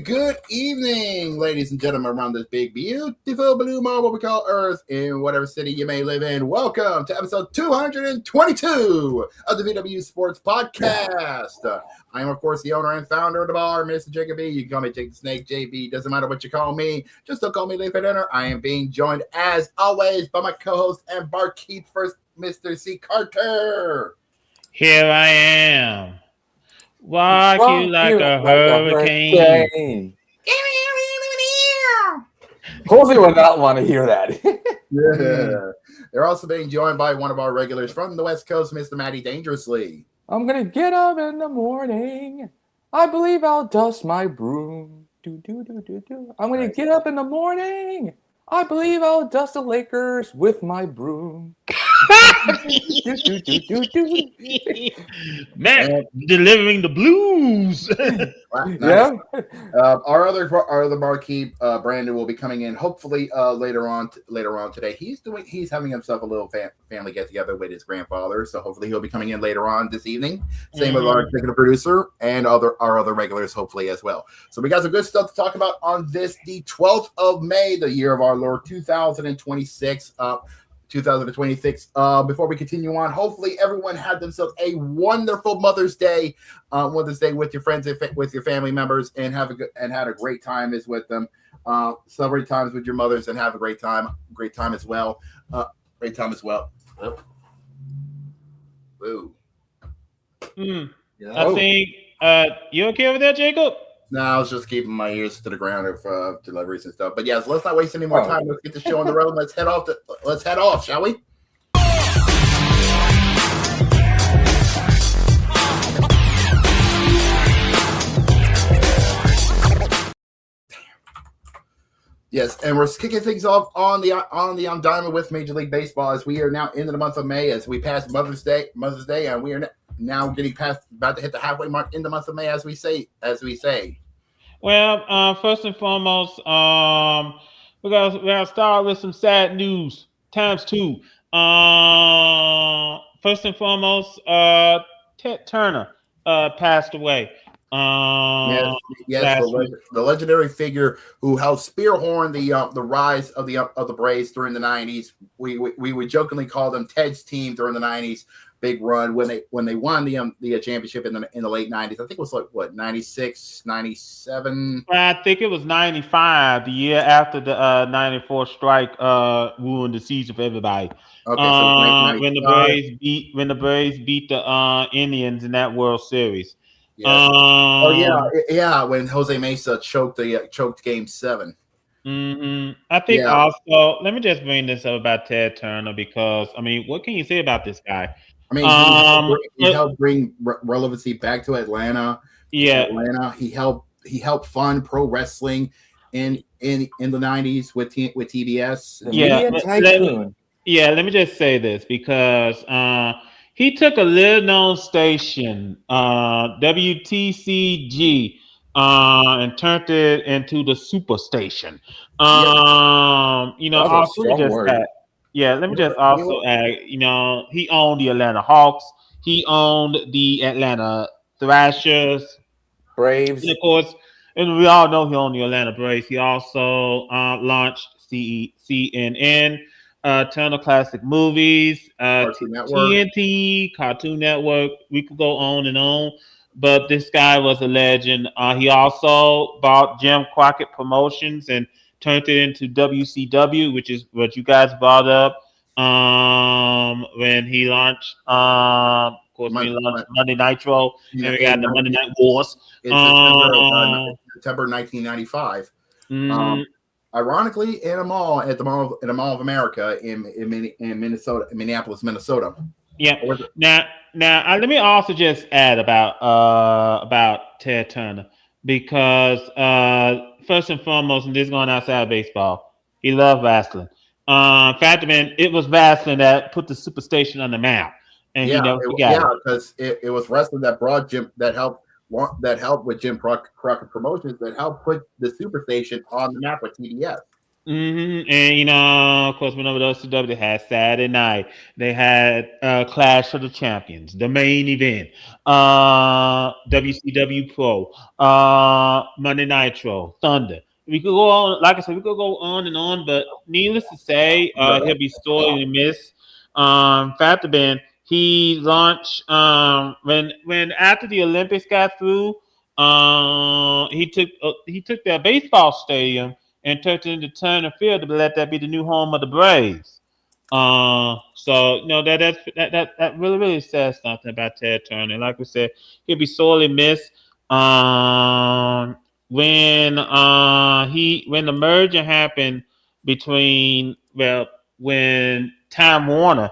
good evening, ladies and gentlemen, around this big, beautiful blue marble we call Earth, in whatever city you may live in. Welcome to episode 222 of the VWU Sports Podcast. I am, of course, the owner and founder of the bar, Mr. Jacob B. You can call me Jake the Snake, JB. Doesn't matter what you call me. Just don't call me late for dinner. I am being joined, as always, by my co-host and barkeep first, Mr. C. Carter. Here I am. Walk you like a hurricane. Jose would not want to hear that. Yeah. They're also being joined by one of our regulars from the West Coast, Mr. Matty Dangerously. I'm going to get up in the morning. I believe I'll dust my broom. I'm going to get up in the morning. I believe I'll dust the Lakers with my broom. Man, delivering the blues. Yeah. Our other barkeep, Brandon, will be coming in hopefully later on today. He's having himself a little family get together with his grandfather, so hopefully he'll be coming in later on this evening. Same with our executive producer and our other regulars, hopefully as well. So we got some good stuff to talk about on the 12th of May, the year of our Lord 2026. 2026. Before we continue on, hopefully everyone had themselves a wonderful Mother's Day with your friends and with your family members, and had a great time is with them. Celebrate times with your mothers and have a great time as well. Ooh. Yeah. I think you okay over there, Jacob? No, I was just keeping my ears to the ground of deliveries and stuff. But yes, let's not waste any more time. Let's get the show on the road. Let's head off, shall we? Yes, and we're kicking things off on the Diamond with Major League Baseball, as we are now into the month of May, as we pass Mother's Day, and we are now getting about to hit the halfway mark in the month of May, as we say. Well, first and foremost, we're gonna start with some sad news times two. First and foremost, Ted Turner passed away. Yes, the legendary figure who helped spearhorn the rise of the Braves during the 90s. We would jokingly call them Ted's team during the 90s. Big run when they won the championship in the late 90s. I think it was like what, 96, 97. I think it was 95, the year after the 94 strike ruined the season for everybody. Okay, so when the Braves beat the Indians in that World Series. Yes. When Jose Mesa choked Game 7. I think also, let me just bring this up about Ted Turner, because I mean, what can you say about this guy? I mean, he helped bring relevancy back to Atlanta. Yeah, He helped fund pro wrestling in the 90s with TBS. Let me just say this, because he took a little known station, WTCG, and turned it into the super station. Let me just also add, he owned the Atlanta Hawks, he owned the Atlanta Thrashers, Braves, and of course, and we all know he owned the Atlanta Braves. He also launched CNN, Turner Classic Movies, TNT, Cartoon Network. We could go on and on, but this guy was a legend. He also bought Jim Crockett Promotions and turned it into WCW, which is what you guys brought up when he launched, Monday Nitro, and we got the Monday Night Wars. September 1995. Ironically, in a mall of America in Minnesota, Minneapolis, Minnesota. Yeah. Now, let me also just add about Ted Turner, because first and foremost, and this is going outside of baseball, he loved wrestling. In fact, man, it was wrestling that put the Superstation on the map, and because it was wrestling that brought Jim, that helped with Jim Crockett Promotions, that helped put the Superstation on the map with TBS. And of course, whenever those CW, they had Saturday night, they had Clash of the Champions, the main event, WCW Pro, Monday Nitro, Thunder. We could go on, like I said, we could go on and on, but needless to say, he'll be sorely missed. Fact of being, he launched when after the Olympics got through, he took their baseball stadium and turned it into Turner Field to let that be the new home of the Braves. So that really says something about Ted Turner. Like we said, he'll be sorely missed. When the merger happened between when Time Warner,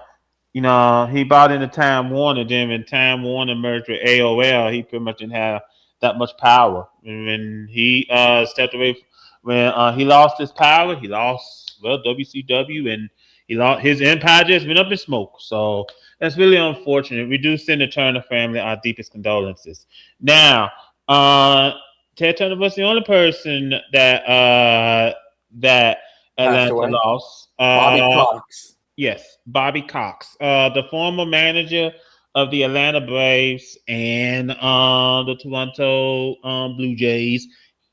he bought into Time Warner. Then when Time Warner merged with AOL, he pretty much didn't have that much power. And when he stepped away, when he lost his power, he lost WCW, and he lost his empire just went up in smoke. So that's really unfortunate. We do send the Turner family our deepest condolences. Now, Ted Turner was the only person that Atlanta lost. Bobby Cox. Yes, Bobby Cox, the former manager of the Atlanta Braves and the Toronto Blue Jays.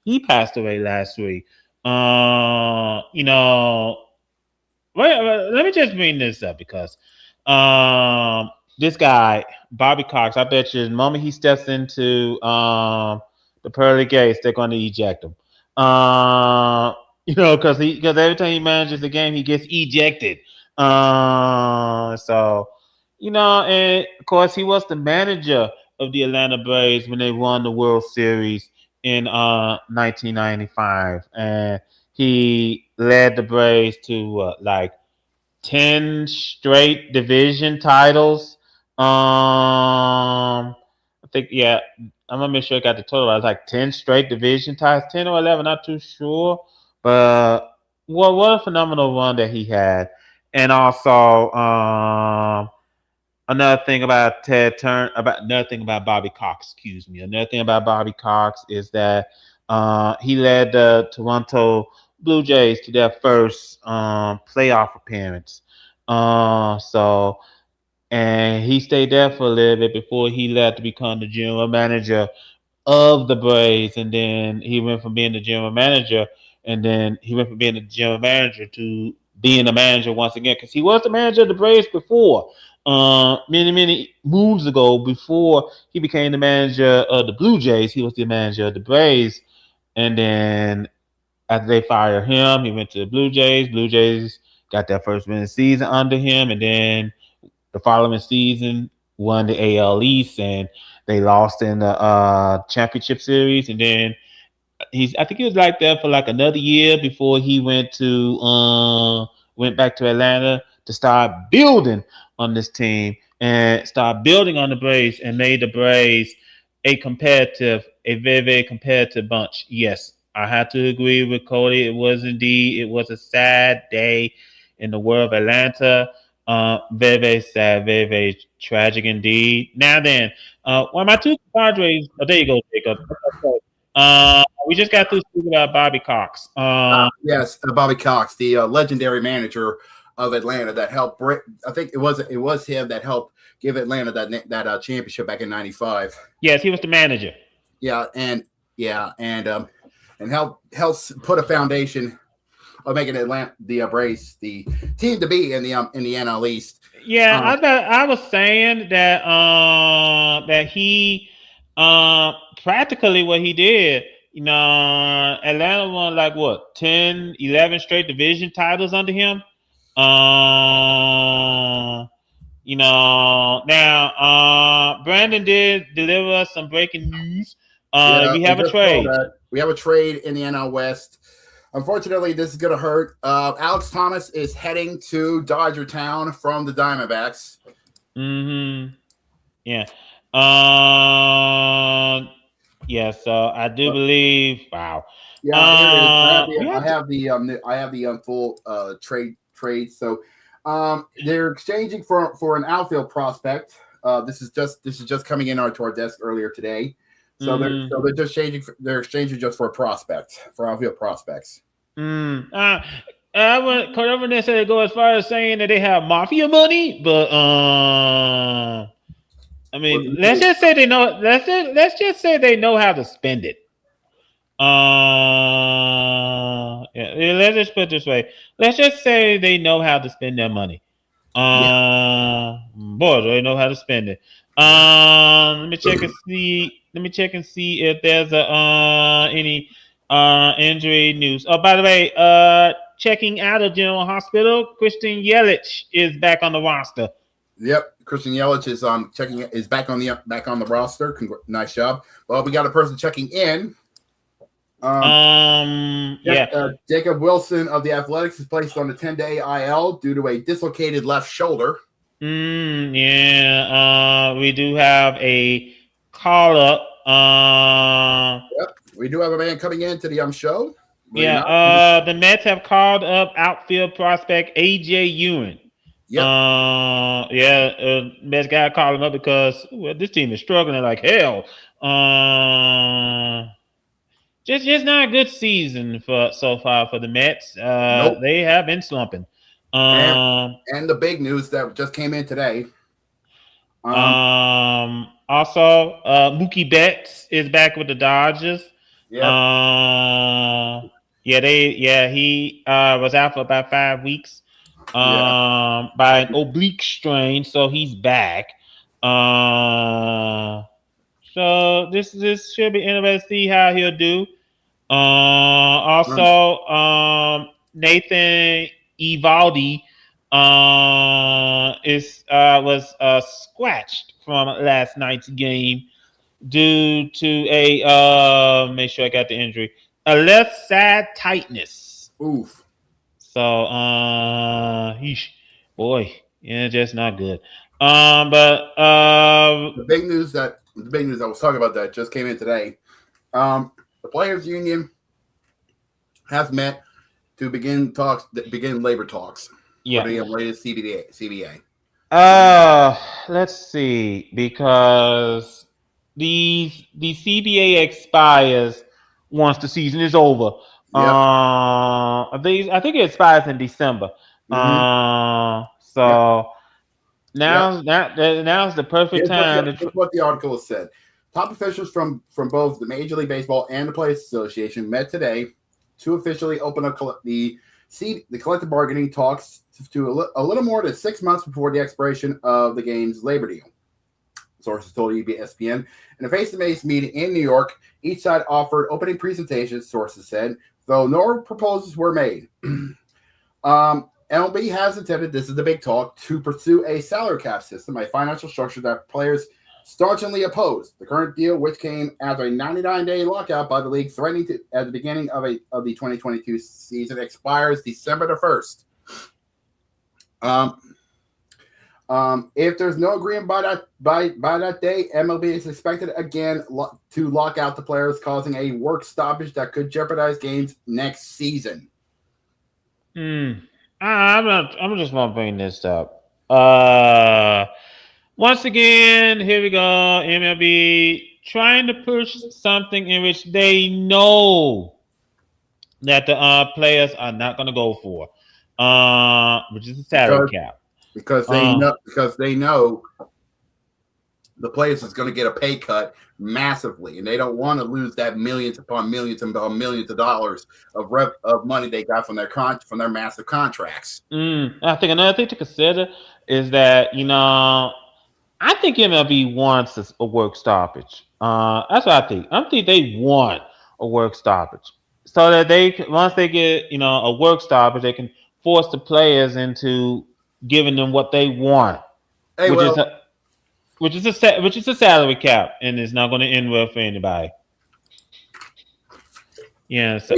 He passed away last week. Let me just bring this up because this guy, Bobby Cox, I bet you the moment he steps into the pearly gates, they're going to eject him. Because every time he manages the game, he gets ejected. And of course, he was the manager of the Atlanta Braves when they won the World Series in 1995, and he led the Braves to 10 straight division titles. I think, yeah, I'm gonna make sure I got the total. I was like 10 straight division titles, 10 or 11, not too sure. But what a phenomenal run that he had. And also, another thing about another thing about Bobby Cox, excuse me. Another thing about Bobby Cox is that he led the Toronto Blue Jays to their first playoff appearance. And he stayed there for a little bit before he left to become the general manager of the Braves, and then he went from being the general manager, to being the manager once again, because he was the manager of the Braves before, many moves ago. Before he became the manager of the Blue Jays, he was the manager of the Braves, and then after they fired him, he went to the Blue Jays. Blue Jays got their first winning season under him, and then the following season won the AL East, and they lost in the championship series. And then I think he was like there for like another year before he went back to Atlanta to start building on this team and start building on the Braves, and made the Braves a very, very competitive bunch. Yes, I have to agree with Cody. It was a sad day in the world of Atlanta. Very, very sad, very, very tragic indeed. Now then, one of my two Padres. Oh, there you go, Jacob. We just got through speaking about Bobby Cox. Yes, Bobby Cox, the legendary manager of Atlanta that helped. I think it was him that helped give Atlanta that championship back in '95. Yes, he was the manager. And helps put a foundation of making Atlanta the Braves the team to be in the NL East. Yeah, I was saying that he practically what he did. Atlanta won like what 10, 11 straight division titles under him. Now Brandon did deliver us some breaking news. We have a trade. We have a trade in the NL West. Unfortunately, this is going to hurt. Alex Thomas is heading to Dodger Town from the Diamondbacks. Mm-hmm. Yeah. Yeah. So I do believe. Wow. Yeah. I have the full trade. So they're exchanging for an outfield prospect. This is just coming in to our desk earlier today. So they're exchanging just for a prospect, for outfield prospects. I wouldn't necessarily go as far as saying that they have mafia money, but I mean, let's just say they know. Let's just say they know how to spend it. Yeah, let's just put it this way. Let's just say they know how to spend their money. Boy, do they know how to spend it. Let me check and see. Let me check and see if there's any injury news. Oh, by the way, checking out of General Hospital, Christian Yelich is back on the roster. Yep, Christian Yelich is back on the roster. Nice job. Well, we got a person checking in. Jacob Wilson of the Athletics is placed on the 10-day IL due to a dislocated left shoulder. We do have a call up. We do have a man coming into the show. The Mets have called up outfield prospect AJ Ewing. Mets got to call him up because this team is struggling like hell. Just not a good season so far for the Mets. Nope. They have been slumping. And the big news that just came in today. Also, Mookie Betts is back with the Dodgers. He was out for about 5 weeks by an oblique strain, so he's back. So this should be interesting to see how he'll do. Nathan Eovaldi was scratched from last night's game due to a make sure I got the injury, a left side tightness. Oof. So just not good. The big news I was talking about that just came in today. The Players Union has met to begin labor talks for the latest CBA. Let's see, because the CBA expires once the season is over. Yep. I think it expires in December. Now's the perfect time. Here's what the article has said. Top officials from both the Major League Baseball and the Players Association met today to officially open up the collective bargaining talks to a little more than 6 months before the expiration of the game's labor deal. Sources told ESPN. In a face-to-face meeting in New York, each side offered opening presentations, sources said, though no proposals were made. MLB has intended, this is the big talk, to pursue a salary cap system, a financial structure that players staunchly oppose. The current deal, which came after a 99-day lockout by the league, threatening to at the beginning of the 2022 season, expires December the 1st. If there's no agreement by that day, MLB is expected again to lock out the players, causing a work stoppage that could jeopardize games next season. I'm just want to bring this up. Once again, here we go. MLB trying to push something in which they know that the players are not going to go for, which is a salary cap. Because they know the players is going to get a pay cut massively, and they don't want to lose that millions upon millions of dollars of money they got from their massive contracts. I think another thing to consider is that I think MLB wants a work stoppage. That's what I think. I think they want a work stoppage so that once they get a work stoppage, they can force the players into giving them what they want, which is a salary cap, and it's not going to end well for anybody. Yeah. So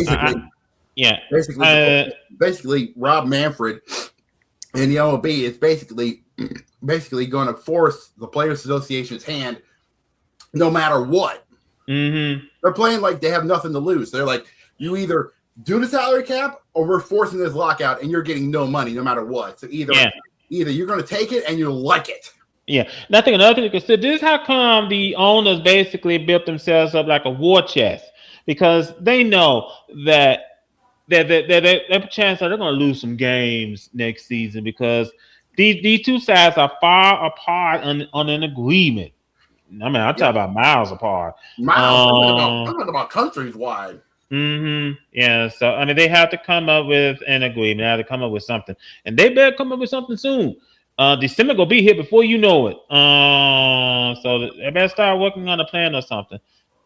basically, Rob Manfred and the MLB is basically going to force the Players Association's hand, no matter what. Mm-hmm. They're playing like they have nothing to lose. They're like, you either do the salary cap or we're forcing this lockout, and you're getting no money no matter what. So either you're going to take it and you'll like it. Yeah. And I think another thing to consider, this is how come the owners basically built themselves up like a war chest, because they know that there's a chance that they're going to lose some games next season because these two sides are far apart on an agreement. I mean, I'm talking about miles apart. I'm talking about countries wide. Yeah. So I mean, they have to come up with an agreement. They have to come up with something, and they better come up with something soon. December gonna be here before you know it. So they better start working on a plan or something.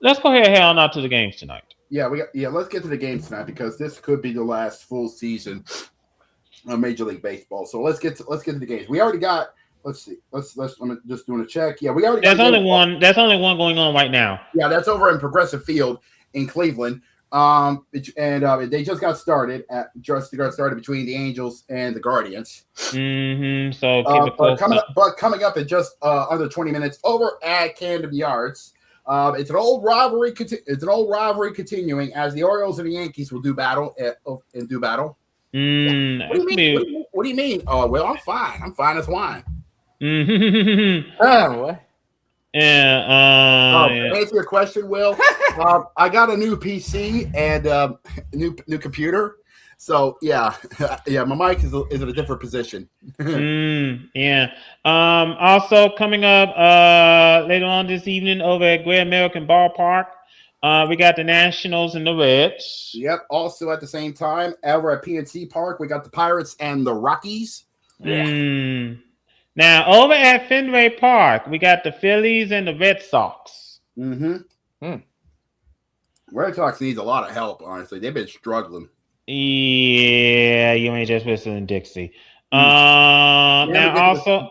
Let's go ahead and head on out to the games tonight. Yeah, let's get to the games tonight because this could be the last full season of Major League Baseball. So let's get to the games. We already got. Let's see. I'm just doing a check. Yeah, we already. There's only one. There's only one going on right now. Yeah, that's over in Progressive Field in Cleveland. They just got started between the Angels and the Guardians. So keep it close. Coming up in just under 20 minutes over at Camden Yards. It's an old rivalry. It's an old rivalry continuing as the Orioles and the Yankees will do battle. What do you mean? Oh well, I'm fine. I'm fine as wine. What? Yeah. To answer your question, Will, I got a new PC and new computer. So yeah, my mic is in a different position. Yeah. Also coming up later on this evening over at Great American Ballpark, we got the Nationals and the Reds. Yep. Also at the same time, over at PNC Park, we got the Pirates and the Rockies. Yeah. Now, over at Fenway Park, we got the Phillies and the Red Sox. Red Sox needs a lot of help, honestly. They've been struggling. Yeah, you ain't just whistling Dixie. Now, also...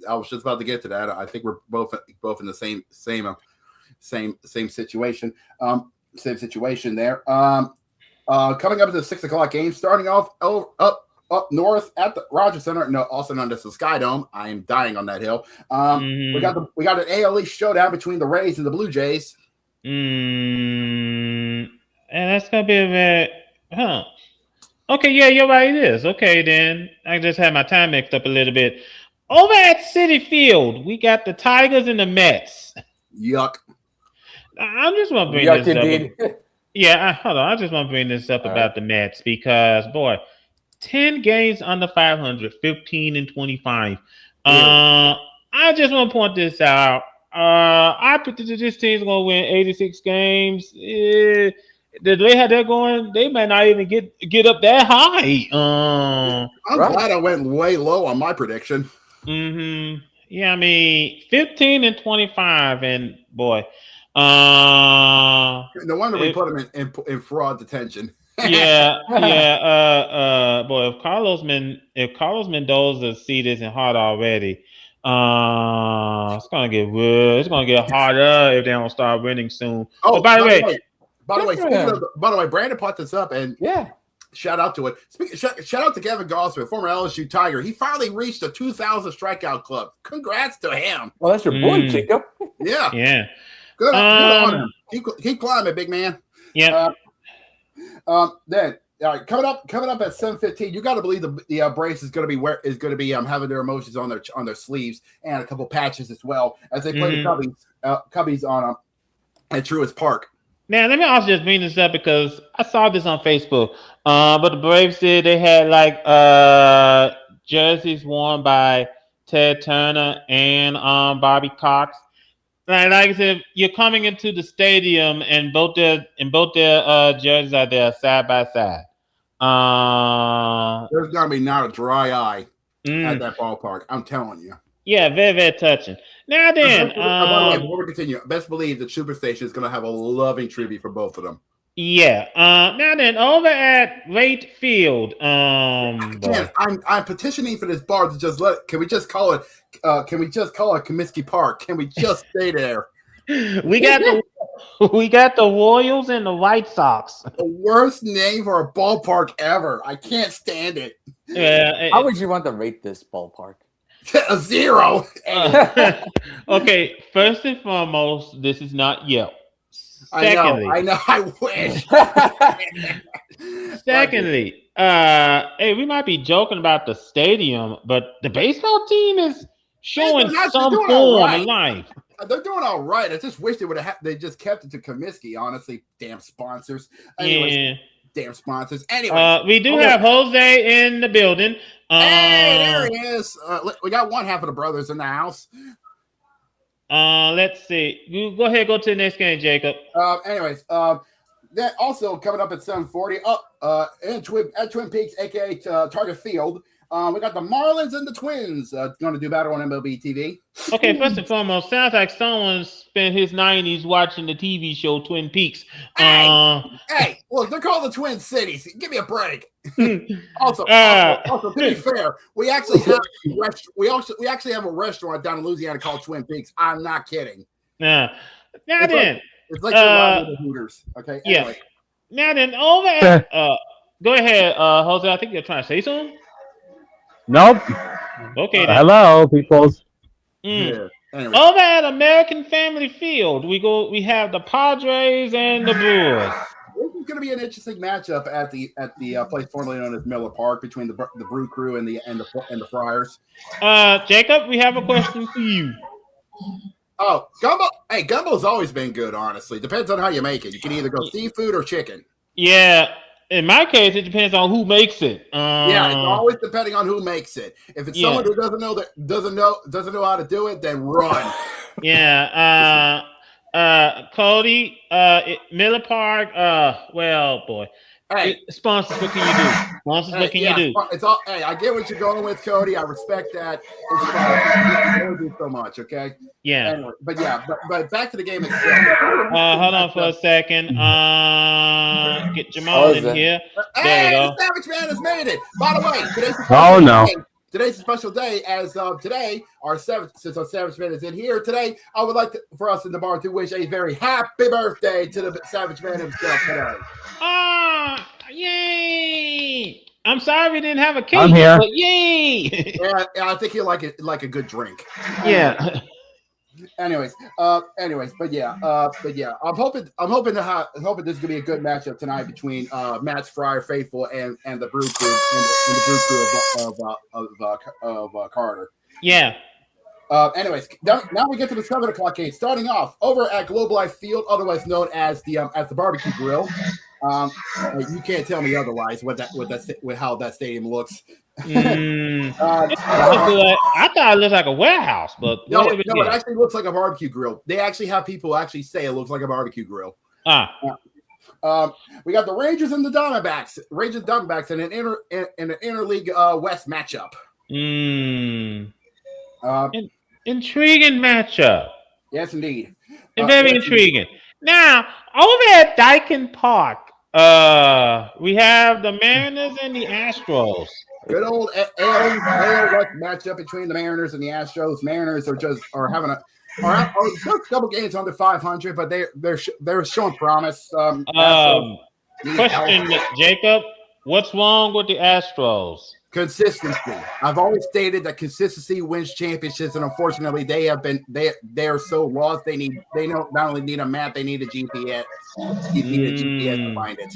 I was just about to get to that. I think we're both in the same situation. Same situation there. Coming up to the 6 o'clock game, starting off up north at the Rogers Center, also known as the Sky Dome. I am dying on that hill. We got an AL East showdown between the Rays and the Blue Jays. And that's gonna be a bit, Okay, yeah, you're right. It is okay. Then I just had my time mixed up a little bit. Over at Citi Field, we got the Tigers and the Mets. Yuck! I'm just want to bring this up. Yeah, hold on. I just want to bring this up about the Mets because boy. 10 games under 500, 15 and 25. I just want to point this out. I predicted this team's going to win 86 games. The way how they're going, they might not even get up that high. I'm glad I went way low on my prediction. Yeah, I mean, 15 and 25, and boy. No wonder we put them in fraud detention. Boy, if Carlos Mendoza see this in hard already, it's gonna get good. It's gonna get harder if they don't start winning soon. Oh, by the way, Brandon put this up, and shout out to it. Shout out to Kevin Gossman, former LSU Tiger. He finally reached the 2,000 strikeout club. Congrats to him. Well, that's your boy, Jacob. Yeah. Good on him. Keep climbing, big man. Yeah. Then coming up at 7:15, you got to believe the Braves is going to be having their emotions on their sleeves and a couple patches as well as they play the Cubbies on at Truist Park. Now let me also just bring this up because I saw this on Facebook. But the Braves they had like jerseys worn by Ted Turner and Bobby Cox. Like I said, you're coming into the stadium and both their jerseys are there side by side. There's gonna be not a dry eye at that ballpark. I'm telling you. Yeah, very, very touching. Now then, by the way, before we continue, best believe the Superstation is gonna have a loving tribute for both of them. Yeah. Now then, over at Rate Field, I'm petitioning for this bar to just can we just call it Comiskey Park? Can we just stay there? We got the Royals and the White Sox. The worst name for a ballpark ever. I can't stand it. Yeah. How would you want to rate this ballpark? A 0. Okay, first and foremost, this is not Yelp. Secondly, I know. I wish. Secondly, hey, we might be joking about the stadium, but the baseball team is showing some form of life. They're doing all right. I just wish they would have. They just kept it to Comiskey. Honestly, damn sponsors. Anyways, Damn sponsors. Anyway, we do have Jose in the building. Hey, there he is. We got one half of the brothers in the house. Let's see. You go ahead, go to the next game, Jacob. Anyways, that also coming up at 7:40. At Twin Peaks, aka Target Field. We got the Marlins and the Twins going to do battle on MLB TV. Okay, first and foremost, sounds like someone spent his 90s watching the TV show Twin Peaks. Hey, look, they're called the Twin Cities. Give me a break. also, to be fair, we actually have a restaurant down in Louisiana called Twin Peaks. I'm not kidding. Now then, it's like the Hooters. Okay. Anyway. Yeah. Now then, over at, go ahead, Jose. I think you're trying to say something. Nope. Okay. Hello, peoples. Yeah. Anyway. Over at American Family Field, we have the Padres and the Brewers. This is going to be an interesting matchup at the place formerly known as Miller Park between the Brew Crew and the Friars. Jacob, we have a question for you. Oh, gumbo! Hey, gumbo's always been good. Honestly, depends on how you make it. You can either go seafood or chicken. Yeah. In my case, it depends on who makes it. Yeah, it's always depending on who makes it. If it's someone who doesn't know how to do it, then run. Yeah. Cody, Miller Park. Well, boy. Hey, sponsors, what can you do? Sponsors, what can you do? It's all. Hey, I get what you're going with, Cody. I respect that. You don't do so much, okay? Yeah. Anyway, but back to the game itself. Hold on for a second. Get Jamal in here. Hey, the Savage Man has made it. By the way, today's a special day. As today, since our Savage Man is in here today, I would like for us in the bar to wish a very happy birthday to the Savage Man himself today. Yay! I'm sorry we didn't have a cake. I'm here. But yay! Yeah, I think he'll like it like a good drink. Yeah. Anyways, but yeah, I'm hoping this is gonna be a good matchup tonight between Matt's Friar Faithful and the Brew Crew and the Brew Crew of Carter. Yeah. Anyways, now we get to the 7 o'clock game. Starting off over at Globe Life Field, otherwise known as the Barbecue Grill. You can't tell me otherwise with how that stadium looks. I thought it looked like a warehouse, but no, it actually looks like a barbecue grill. They actually have people actually say it looks like a barbecue grill. We got the Rangers and the Diamondbacks. In an interleague West matchup. Intriguing matchup. Yes, indeed. Very intriguing. Now, over at Dyken Park, we have the Mariners and the Astros. Good old AL West matchup between the Mariners and the Astros. Mariners are having a couple games under 500, but they're showing promise. Question, Jacob, what's wrong with the Astros? Consistency. I've always stated that consistency wins championships, and unfortunately, they are so lost. They not only need a map, they need a GPS. You need a GPS to find it.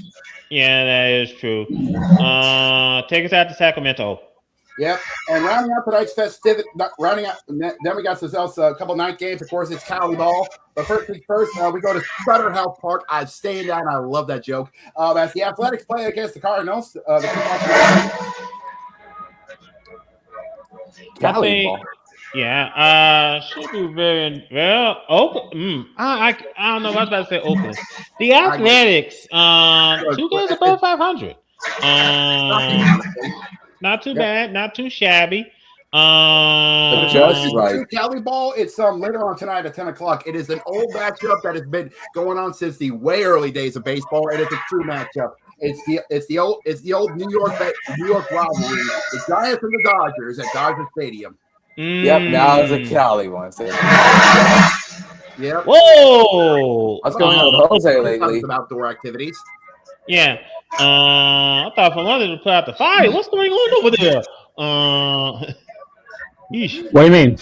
Yeah, that is true. Take us out to Sacramento. Yep. And rounding out tonight's festivity, then we got ourselves a couple night games. Of course, it's Cali ball. But first, we go to Sutter Health Park. I'm staying down. I love that joke. As the Athletics play against the Cardinals, Cali ball. Yeah, should be very well. Oakland. I don't know. I was about to say Oakland. The Athletics. 2 games above 500. Not too bad. Not too shabby. Just like Cali ball. It's later on tonight at 10 o'clock. It is an old matchup that has been going on since the way early days of baseball, and it's a true matchup. It's the old New York rivalry. The Giants and the Dodgers at Dodger Stadium. Yep, now it's a Cali one. Yep. Whoa! What's going on with Jose lately? Some outdoor activities. Yeah. I thought for one to put out the fire. What's going on over there? What do you mean?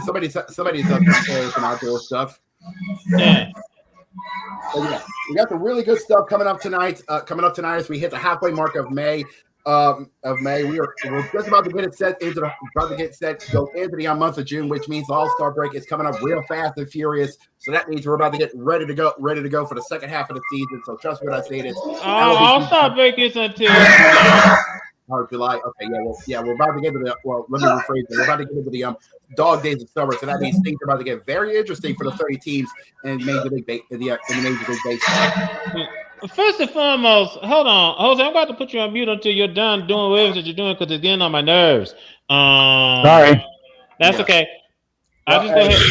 Somebody's up there some outdoor stuff. Yeah. But yeah, we got some really good stuff coming up tonight. As we hit the halfway mark of May. of May. We're just about to get it set to go into the month of June, which means the All-Star break is coming up real fast and furious. So that means we're about to get ready to go for the second half of the season. So trust me when I say this. All-Star break is until July. Okay, we're about to get to the. Well, let me rephrase it. We're about to get into the dog days of summer. So that means things are about to get very interesting for the 30 teams in Major League Baseball. First and foremost, hold on, Jose. I'm about to put you on mute until you're done doing whatever that you're doing because it's getting on my nerves. Sorry. That's okay. I'll just go ahead.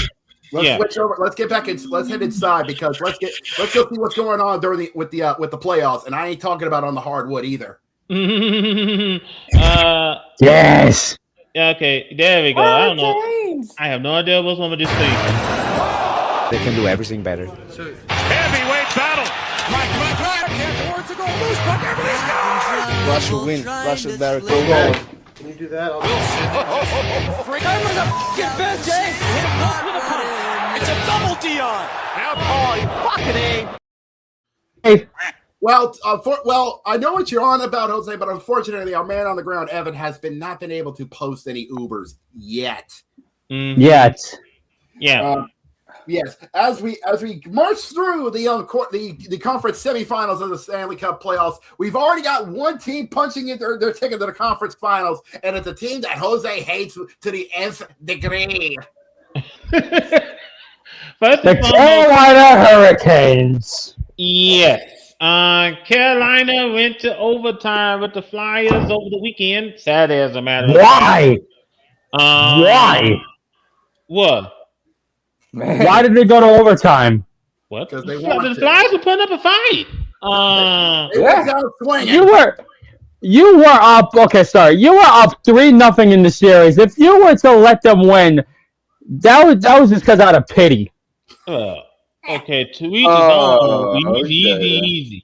Let's switch over. Let's get back in. Let's head inside because let's go see what's going on with the playoffs. And I ain't talking about on the hardwood either. Yes. Okay, there we go. I don't know. I have no idea what's wrong with this thing. They can do everything better. Heavyweight battle. Rush will win. Rush is very cool. Can you do that? It's a double Dion. Hey. Well, I know what you're on about, Jose, but unfortunately, our man on the ground, Evan, has not been able to post any Ubers yet. Yet. Yeah. Yes, as we march through the conference semifinals of the Stanley Cup playoffs, we've already got one team punching in their ticket to the conference finals, and it's a team that Jose hates to the nth degree. The Carolina Hurricanes. Yes. Carolina went to overtime with the Flyers over the weekend. Saturday, as a matter of fact. Why? What? Man. Why did they go to overtime? What? Because the Flyers were putting up a fight. You were up. Okay, sorry. You were up 3-0 in the series. If you were to let them win, that was just because out of pity. Okay, to each his own. Easy.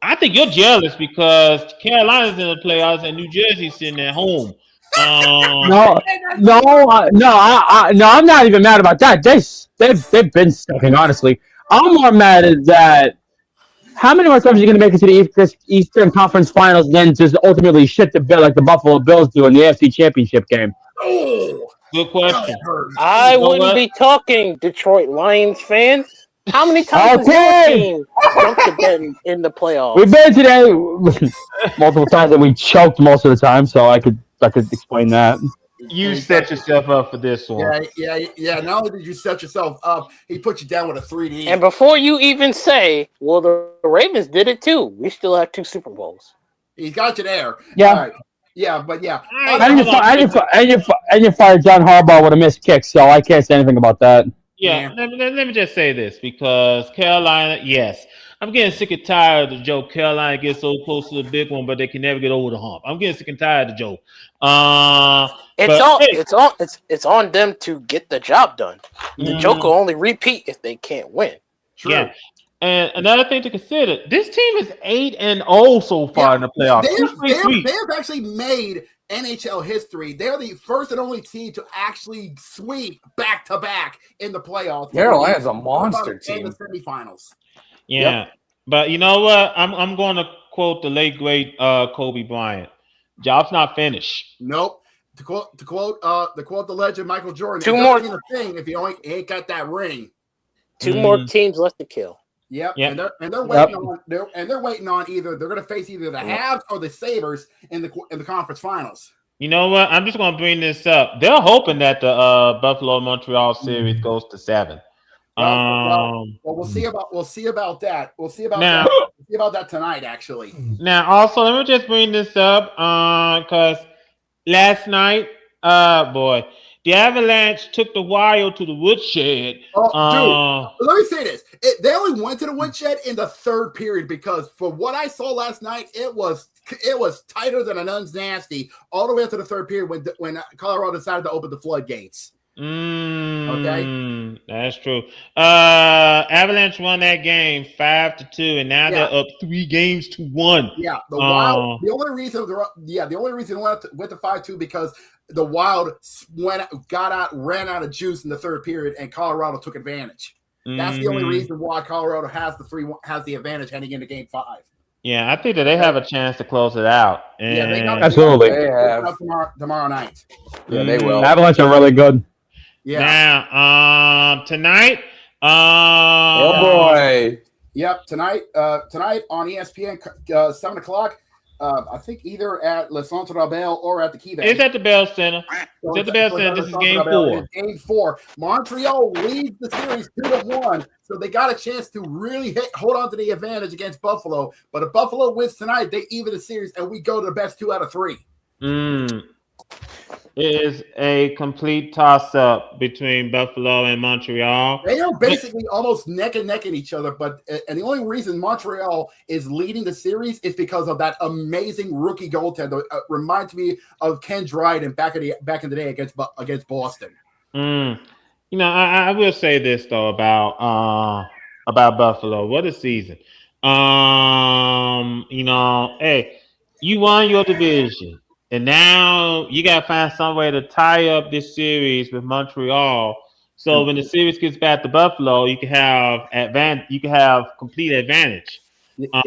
I think you're jealous because Carolina's in the playoffs and New Jersey's sitting at home. No, I'm not even mad about that. They've been sucking, honestly. I'm more mad at that. How many more times are you going to make it to the Eastern Conference Finals and then just ultimately shit the bed like the Buffalo Bills do in the AFC Championship game? Good question. I wouldn't be talking, Detroit Lions fans. How many times has your team jumped the bed in the playoffs? We've been today multiple times and we choked most of the time, so I could explain that. You set yourself up for this one. Yeah. Not only did you set yourself up, he put you down with a 3D. And before you even say, well, the Ravens did it too. We still have 2 Super Bowls. He's got you there. Yeah. All right. Yeah, but yeah. And you fired John Harbaugh with a missed kick, so I can't say anything about that. Yeah, let me just say this because Carolina, yes. I'm getting sick and tired of the joke. Carolina gets so close to the big one, but they can never get over the hump. I'm getting sick and tired of the joke. It's on them to get the job done. The joke will only repeat if they can't win. True. Yeah. And another thing to consider, this team is 8-0 so far in the playoffs. They have actually made NHL history. They're the first and only team to actually sweep back-to-back in the playoffs. Carolina's a monster team. In the semifinals. Yeah. Yep. But you know what? I'm going to quote the late, great Kobe Bryant. Job's not finished. Nope. To quote the legend Michael Jordan, 2 more thing if you ain't got that ring. 2 more teams left to kill. Yep. And they're waiting on they're waiting on either they're going to face either the Habs or the Sabres in the conference finals. You know what? I'm just going to bring this up. They're hoping that the Buffalo-Montreal series goes to 7. We'll see about that. We'll see about that tonight. Actually. Now, also, let me just bring this up because last night, the Avalanche took the Wild to the woodshed. Dude, let me say this. They only went to the woodshed in the 3rd period because for what I saw last night, it was tighter than a nun's nasty all the way up to the 3rd period when Colorado decided to open the floodgates. Okay, that's true. Avalanche won that game 5-2, and now they're up 3-1. Yeah, the Wild. The only reason they went to 5-2 because the Wild ran out of juice in the 3rd period, and Colorado took advantage. That's the only reason why Colorado has the advantage heading into Game 5. Yeah, I think that they have a chance to close it out. And Yeah, they got absolutely. They have tomorrow night. Yeah, they will. Avalanche are really good. Yeah. Now, tonight, Oh boy. Yep, tonight on ESPN, 7:00. I think either at Le Centre Bell or at the Key Bank. It's at the Bell Center. It's at the Bell Center. This is game 4. Game 4. Montreal leads the series 2-1, so they got a chance to really hold on to the advantage against Buffalo. But if Buffalo wins tonight, they even the series, and we go to the best 2 out of 3. It is a complete toss-up between Buffalo and Montreal. They are basically almost neck and neck at each other, and the only reason Montreal is leading the series is because of that amazing rookie goaltender. Reminds me of Ken Dryden back in the day against Boston. You know, I will say this though about Buffalo. What a season! You know, hey, you won your division. And now you got to find some way to tie up this series with Montreal. So when the series gets back to Buffalo, you can have complete advantage. If they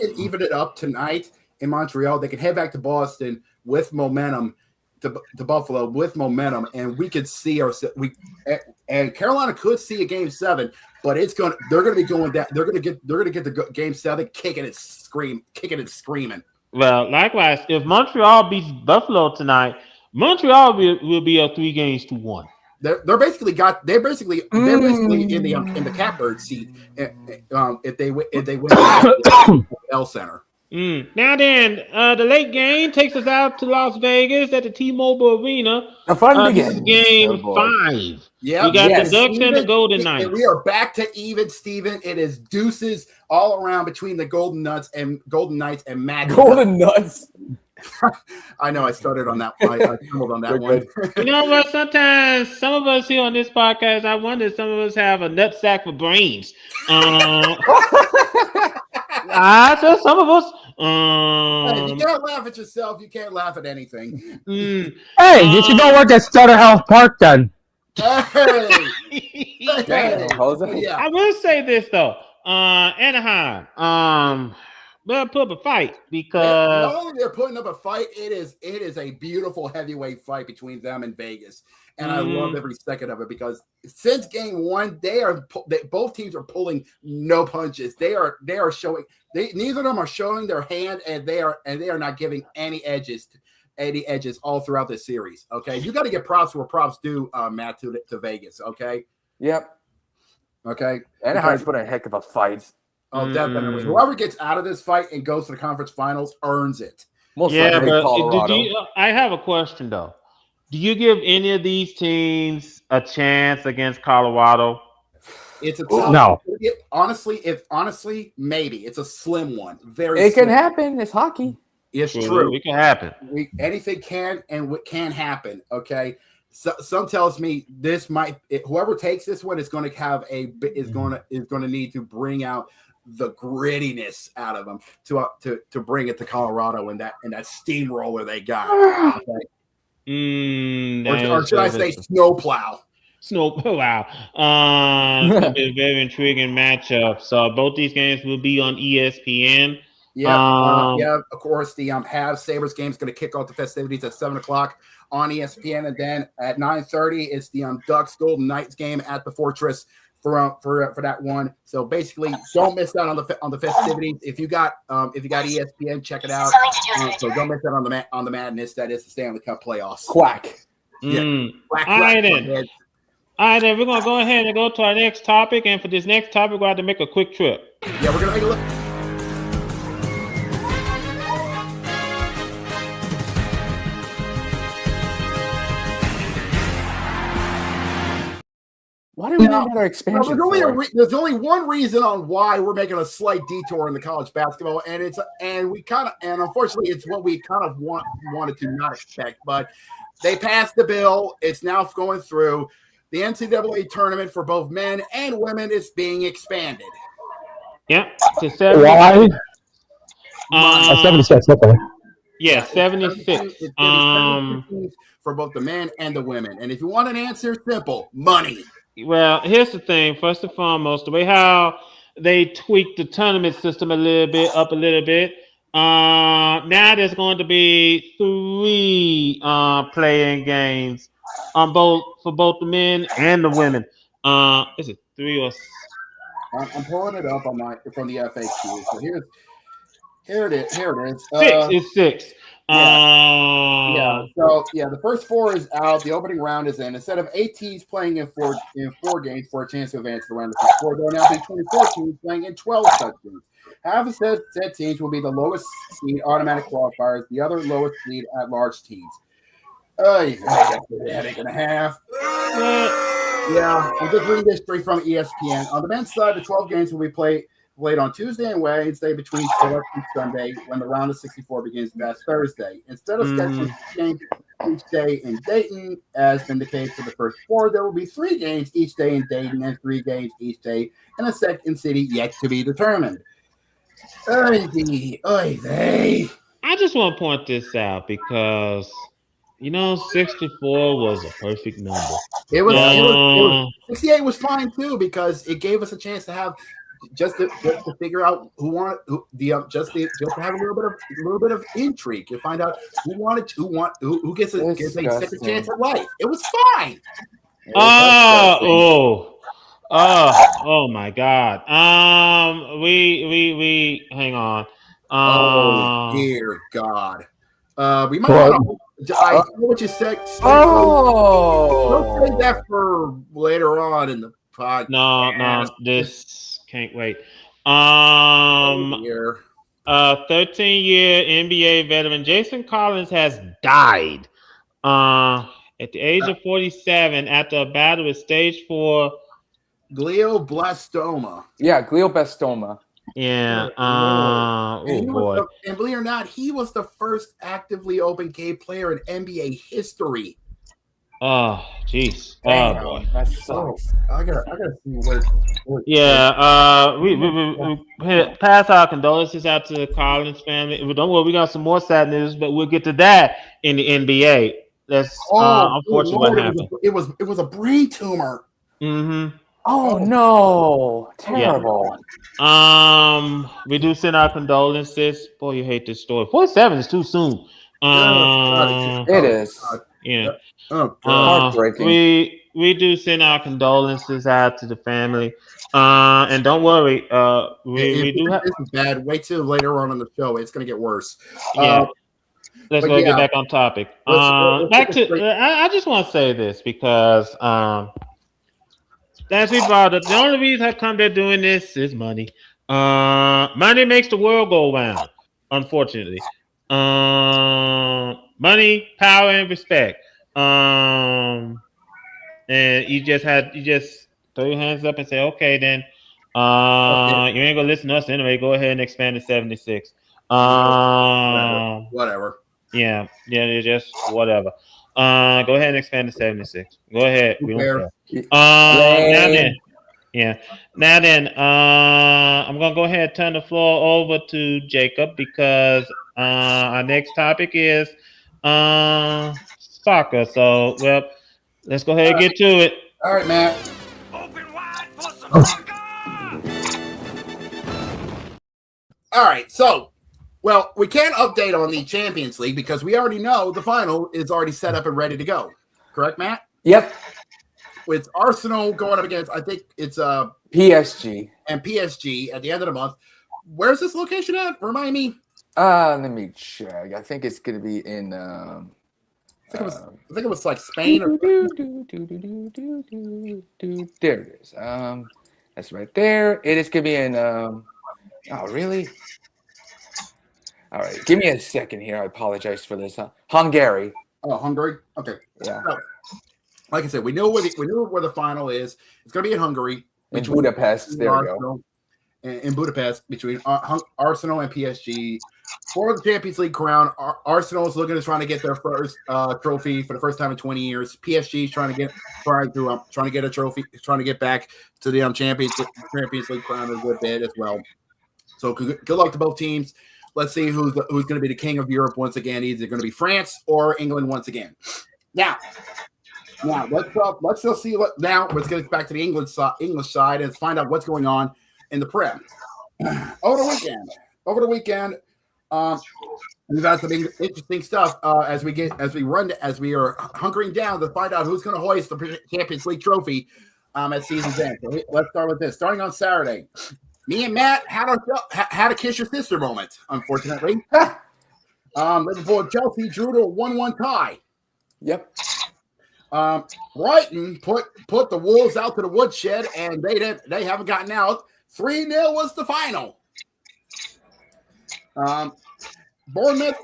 can even it up tonight in Montreal, they can head back to Boston with momentum, to Buffalo with momentum, and we could see and Carolina could see a game 7, but they're going to be going down. They're going to get the game 7 kicking and screaming. Well, likewise, if Montreal beats Buffalo tonight, Montreal will be up 3-1. They're basically in the catbird seat if they win the L Center. Now then, the late game takes us out to Las Vegas at the T-Mobile Arena. The fun begins. Game 5. Yeah, we got the Ducks and the Golden Knights. And we are back to even, Steven. It is deuces all around between the Golden Knights and Matt. Golden Nuts. I know. I started on that. I stumbled on that one. You know what? Sometimes some of us here on this podcast, I wonder if some of us have a nut sack for brains. I said some of us. Hey, you can't laugh at yourself. You can't laugh at anything. Hey, you should go work at Starter Health Park then. Hey. Yeah. I will say this though, Anaheim, they'll put up a fight because not only they're putting up a fight, it is a beautiful heavyweight fight between them and Vegas, and I love every second of it because since game 1, both teams are pulling no punches. They are showing neither of them are showing their hand, and they are not giving any edges all throughout this series. Okay, you got to get props where props due, Matt, to Vegas. Okay. Yep. Okay. Anaheim's put a heck of a fight. Oh, definitely. Whoever gets out of this fight and goes to the conference finals earns it. Most likely Colorado. I have a question though. Do you give any of these teams a chance against Colorado? It's a tough, no. Honestly, maybe it's a slim one. It can happen. It's hockey. It's true. It can happen. Anything can and what can happen. Okay. So, some tells me this whoever takes this one is going to need to bring out the grittiness out of them to bring it to Colorado and that steamroller they got. Okay? Or should I say snowplow? Wow. It's a very intriguing matchup. So both these games will be on ESPN. Yeah, of course. The Habs Sabres game is going to kick off the festivities at 7:00 on ESPN, and then at 9:30 it's the Ducks Golden Knights game at the Fortress for that one. So basically, don't miss out on the festivities. If you got ESPN, check it out. So don't miss out on the madness that is the Stanley Cup playoffs. Quack. Yeah. Quack, All right, then. We're gonna go ahead and go to our next topic, and for this next topic, we'll have to make a quick trip. Yeah, we're gonna make a look. Why do we need another expansion? There's only one reason on why we're making a slight detour in the college basketball, and unfortunately it's what we kind of wanted to not expect. But they passed the bill; it's now going through. The NCAA tournament for both men and women is being expanded. Yeah, to 76. 76. Okay. Yeah, 76. For both the men and the women. And if you want an answer, simple: money. Well, here's the thing. First and foremost, the way how they tweaked the tournament system a little bit. Now there's going to be 3 playing games on for both the men and the women. Is it 3 or? I'm pulling it up on from the FAQ. So here it is. 6 is 6. Yeah. So the first 4 is out. The opening round is in. Instead of 8 teams playing in four games for a chance to advance to the round of 64, there will now be 24 teams playing in 12 such games. Half of said teams will be the lowest seed automatic qualifiers. The other lowest seed at large teams. That's a headache and a half. Yeah, I'm just reading this straight from ESPN. On the men's side, the 12 games will be played on Tuesday and Wednesday between Select and Sunday, when the round of 64 begins that Thursday. Instead of scheduling games each day in Dayton, as been the case for the first 4, there will be 3 games each day in Dayton and 3 games each day in a second city yet to be determined. I just want to point this out because 64 was a perfect number. It was 68 was fine too, because it gave us a chance to have just to figure out who just to have a little bit of intrigue to find out who gets a second chance at life. It was fine. Oh my God. We hang on. Oh dear God. We might want to. I know what you said. Don't say that for later on in the podcast. No, this can't wait. 13-year NBA veteran Jason Collins has died at the age of 47 after a battle with stage 4 glioblastoma. Yeah, glioblastoma. Yeah. And believe it or not, he was the first actively open gay player in NBA history. Oh, jeez. Oh boy, that sucks. I gotta see what. Yeah. We pass our condolences out to the Collins family. Don't worry, we got some more sad news, but we'll get to that in the NBA. That's unfortunately what happened. It was a brain tumor. Mm-hmm. Oh no! Terrible. Yeah. We do send our condolences. Boy, you hate this story. 47 is too soon. It is. Yeah. Heartbreaking. We do send our condolences out to the family. And don't worry. We do have. This is bad. Wait till later on in the show. It's gonna get worse. Yeah. Let's get back on topic. I just want to say this because as we brought up, the only reason I come there doing this is money. Money makes the world go round, unfortunately. Money, power, and respect. And you just throw your hands up and say, okay, then you ain't gonna listen to us anyway. Go ahead and expand to 76. Whatever. Yeah, just whatever. Go ahead and expand to 76. Go ahead. We don't care. Now then, I'm gonna go ahead and turn the floor over to Jacob because our next topic is soccer. So, let's go ahead and get to it. All right, Matt. Open wide for some soccer! All right, so. Well, we can't update on the Champions League because we already know the final is already set up and ready to go. Correct, Matt? Yep. With Arsenal going up against, I think it's PSG and PSG at the end of the month. Where's this location at? Remind me. Let me check. I think it's going to be in. I think it was like Spain. There it is. That's right there. It is going to be in. Oh, really? All right, give me a second here. I apologize for this. Hungary. Oh, Hungary. Okay. Yeah. So, like I said, we knew where the final is. It's going to be in Hungary. In Budapest. There we go. In Budapest, between Arsenal and PSG for the Champions League crown. Arsenal is looking to trying to get their first trophy for the first time in 20 years. PSG is trying to get a trophy, trying to get back to the Champions League crown a good bit as well. So good luck to both teams. Let's see who's going to be the king of Europe once again. Either going to be France or England once again. Now let's just see. Now let's get back to the English side and find out what's going on in the Prem. Over the weekend, we've had some interesting stuff as we are hunkering down to find out who's going to hoist the Champions League trophy at season's end. So let's start with this. Starting on Saturday, me and Matt had a kiss your sister moment. Unfortunately, Liverpool and Chelsea drew to a 1-1 tie. Yep. Brighton put the Wolves out to the woodshed, and they haven't gotten out. 3-0 was the final. Bournemouth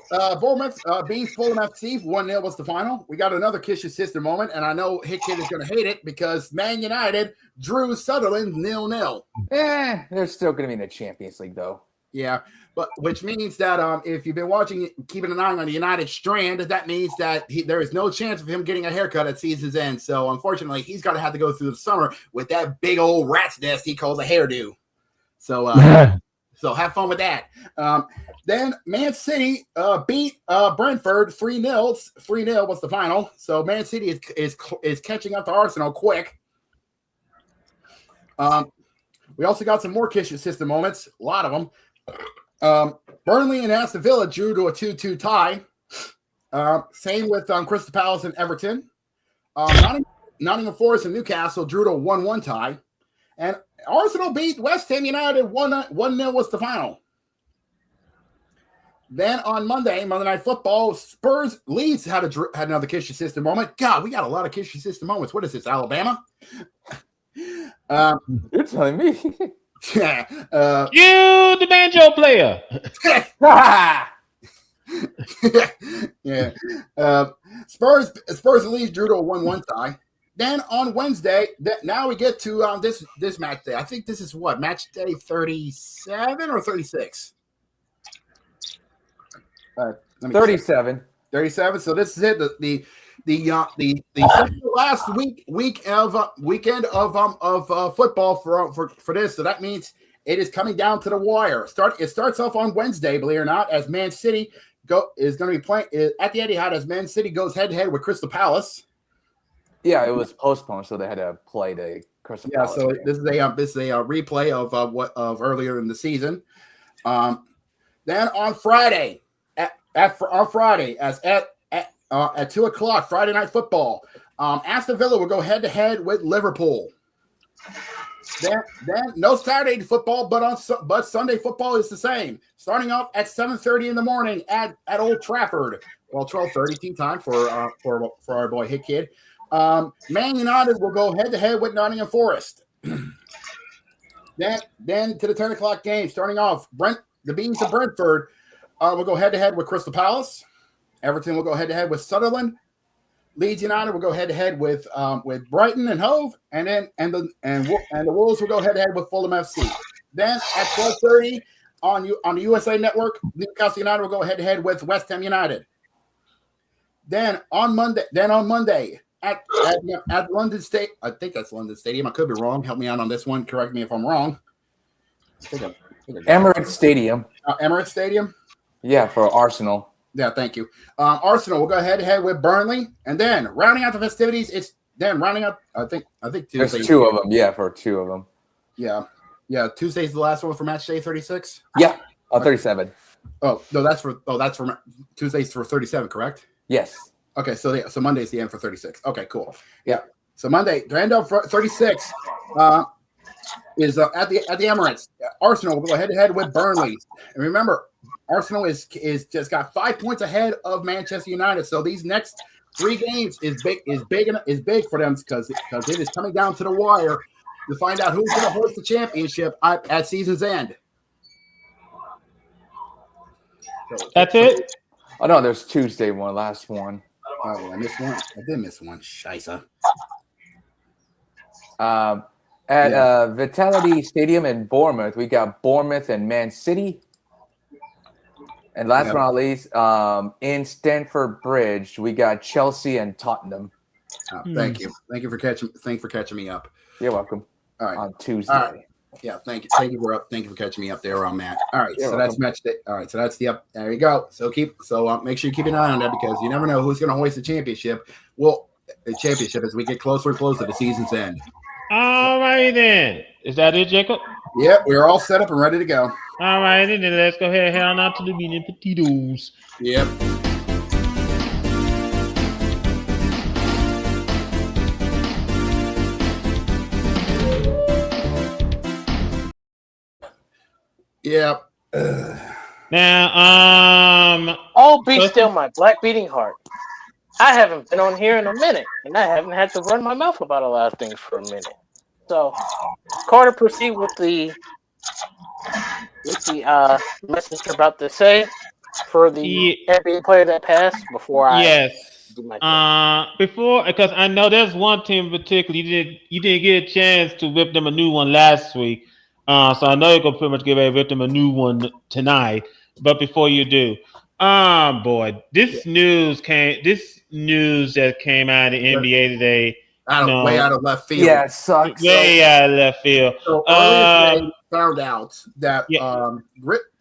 beats Fulham FC. 1-0 was the final. We got another kiss your sister moment, and I know Hick Kid is going to hate it because Man United drew Sunderland 0-0. They're still going to be in the Champions League, though. Yeah, but which means that if you've been watching, keeping an eye on the United strand, that means that there is no chance of him getting a haircut at season's end. So unfortunately, he's going to have to go through the summer with that big old rat's nest he calls a hairdo. So so have fun with that. Then Man City beat Brentford 3-0. 3-0 was the final. So Man City is catching up to Arsenal quick. We also got some more kiss your sister moments. A lot of them. Burnley and Aston Villa drew to a 2-2 tie. Same with Crystal Palace and Everton. Nottingham Forest and Newcastle drew to a 1-1 tie. And Arsenal beat West Ham United 1-0 was the final. Then on Monday Night Football, Spurs Leeds had another kiss your sister moment. God, we got a lot of kiss your sister moments. What is this, Alabama? You're telling me. You, the banjo player. Yeah. Spurs and Leeds drew to a 1-1 tie. Then on Wednesday, now we get to this match day. I think this is what, match day 37 or 36? 37. 37. So this is it. The last weekend of football for this. So that means it is coming down to the wire. It starts off on Wednesday, believe it or not, as Man City is going to be playing at the Etihad as Man City goes head to head with Crystal Palace. Yeah, it was postponed, so they had to play the Crystal Palace. Yeah, so this is a replay of earlier in the season. Then on Friday, at 2:00 Friday Night Football, Aston Villa will go head to head with Liverpool. Then no Saturday football, but Sunday football is the same. Starting off at 7:30 in the morning at Old Trafford. Well, 12:30 tea time for our boy Hit Kid. Man United will go head to head with Nottingham Forest. Then to the 10 o'clock game, starting off, the Beans of Brentford will go head to head with Crystal Palace. Everton will go head to head with Sunderland. Leeds United will go head to head with Brighton and Hove, and the Wolves will go head to head with Fulham FC. Then at 12:30 on the USA Network, Newcastle United will go head to head with West Ham United. Then on Monday. At London State, I think that's London Stadium. I could be wrong. Help me out on this one. Correct me if I'm wrong. Emirates Stadium. Emirates Stadium? Yeah, for Arsenal. Yeah, thank you. Arsenal will go head to head with Burnley, and then rounding out the festivities, I think Tuesday. There's two of them. Yeah, for two of them. Yeah. Tuesday's the last one for match day 36. Yeah, 37. Oh no, that's for Tuesday's for 37, correct? Yes. Okay, so Monday's the end for 36. Okay, cool. Yeah. So Monday, the end of 36 is at the Emirates. Arsenal will go head to head with Burnley. And remember, Arsenal is just got 5 points ahead of Manchester United. So these next 3 games is big for them because it is coming down to the wire to find out who's going to host the championship at season's end. That's it. Oh no, there's Tuesday one, last one. Oh, I missed one. I did miss one. Scheisse. At Vitality Stadium in Bournemouth, we got Bournemouth and Man City. And last but not least, in Stamford Bridge, we got Chelsea and Tottenham. Thank you. Thank you for catching me up. You're welcome. All right. On Tuesday. All right. Yeah, thank you for catching me up there on Matt. All right, so that's match day. All right, so that's the up. There you go. So make sure you keep an eye on that because you never know who's going to hoist the championship. Well, the championship as we get closer and closer to season's end. All right then. Is that it, Jacob? Yep, we're all set up and ready to go. All right, then let's go ahead and head on out to the meat and potatoes. Yep. Yep. Now, oh, be still my black beating heart. I haven't been on here in a minute, and I haven't had to run my mouth about a lot of things for a minute. So, Carter, proceed with the message you're about to say for the NBA player that passed before I do my thing. Before, because I know there's one team in particular you didn't get a chance to whip them a new one last week. So I know you're gonna pretty much whip them a new one tonight. But before you do, boy, this news that came out of the NBA today. Way out of left field. Yeah, it sucks. Way out of left field. So earlier today, found out that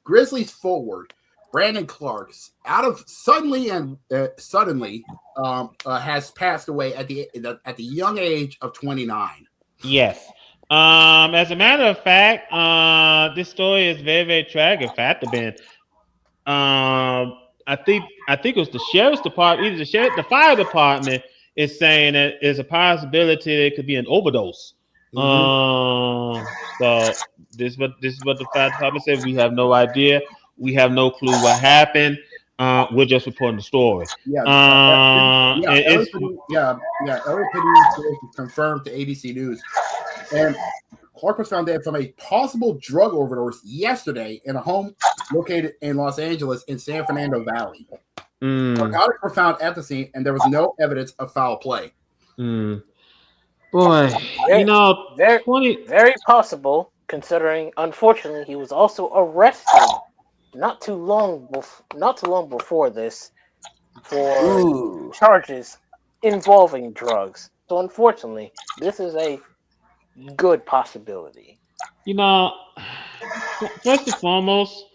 Grizzlies forward Brandon Clark suddenly has passed away at the young age of 29. Yes. As a matter of fact, this story is very, very tragic. Fact have been. I think it was the sheriff's department, the fire department is saying that there's a possibility there could be an overdose. So this is what the fire department said. We have no idea. We have no clue what happened. We're just reporting the story. Everything confirmed to ABC News. And Clark was found dead from a possible drug overdose yesterday in a home located in Los Angeles in San Fernando Valley. Narcotics were found at the scene, and there was no evidence of foul play. Boy, very possible, considering unfortunately he was also arrested not too long before this for charges involving drugs. So unfortunately, this is a good possibility. First and foremost,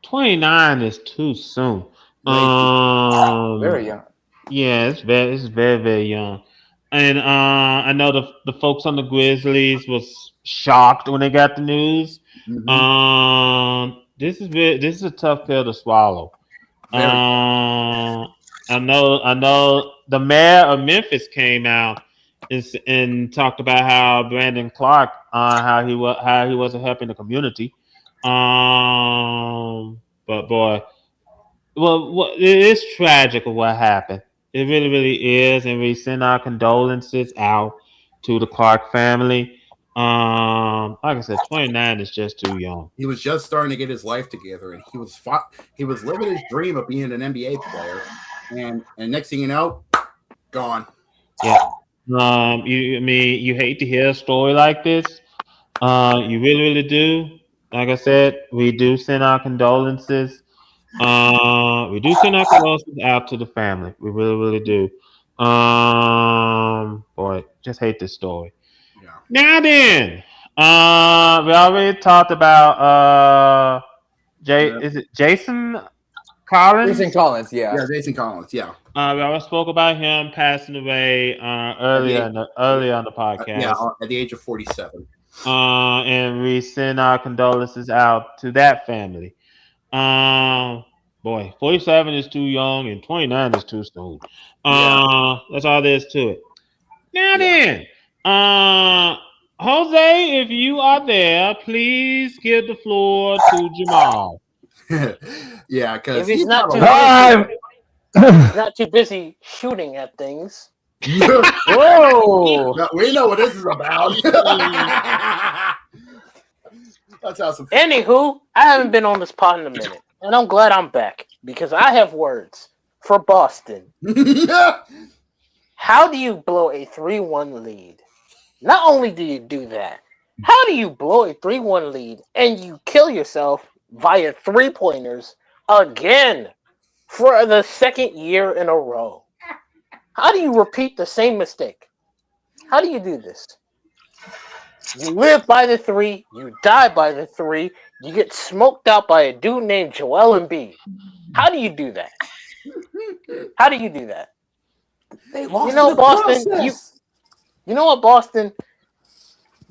29 is too soon. Very young. Yeah, it's very, very young. And I know the folks on the Grizzlies was shocked when they got the news. This is a tough pill to swallow. I know the mayor of Memphis came out and talked about how Brandon Clark, how he wasn't helping the community. But boy, well, it is tragic of what happened. It really, really is, and we send our condolences out to the Clark family. Like I said, 29 is just too young. He was just starting to get his life together, and he was living his dream of being an NBA player. And next thing you know, gone. Yeah. You hate to hear a story like this. You really, really do. Like I said, we do send our condolences. We do send our condolences out to the family. We really, really do. Boy, just hate this story. Yeah. Now then, we already talked about is it Jason Collins? Jason Collins, yeah. Yeah, Jason Collins, yeah. We already spoke about him passing away earlier on the podcast. At the age of 47. And we send our condolences out to that family. Boy, 47 is too young and 29 is too soon. That's all there is to it. Now then, Jose, if you are there, please give the floor to Jamal. Yeah, because he's not too busy shooting at things. Whoa! We know what this is about. That's awesome. Anywho, I haven't been on this pod in a minute, and I'm glad I'm back because I have words for Boston. How do you blow a 3-1 lead? Not only do you do that, how do you blow a 3-1 lead and you kill yourself via 3-pointers again for the second year in a row? How do you repeat the same mistake? How do you do this? You live by the 3, you die by the 3, you get smoked out by a dude named Joel Embiid. How do you do that? How do you do that? They lost Boston. You know what, Boston?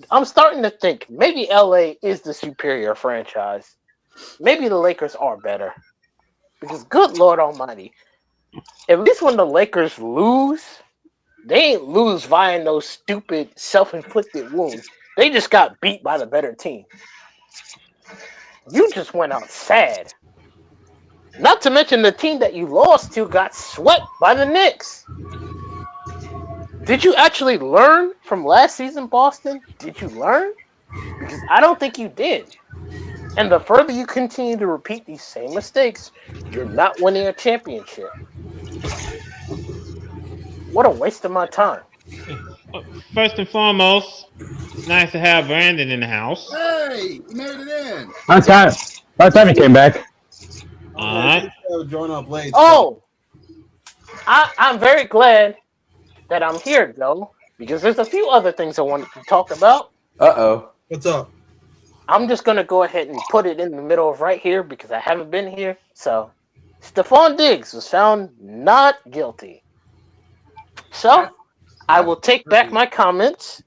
I'm starting to think maybe LA is the superior franchise. Maybe the Lakers are better. Because good Lord Almighty, at least when the Lakers lose, they ain't lose via those stupid self-inflicted wounds. They just got beat by the better team. You just went out sad. Not to mention the team that you lost to got swept by the Knicks. Did you actually learn from last season, Boston? Did you learn? Because I don't think you did. And the further you continue to repeat these same mistakes, you're not winning a championship. What a waste of my time. First and foremost, it's nice to have Brandon in the house. Hey, you made it in. By the time he came back. All right. Join up late. Oh, I'm very glad that I'm here, though, because there's a few other things I wanted to talk about. Uh-oh. What's up? I'm just going to go ahead and put it in the middle of right here because I haven't been here. So, Stephon Diggs was found not guilty. So, I will take back my comments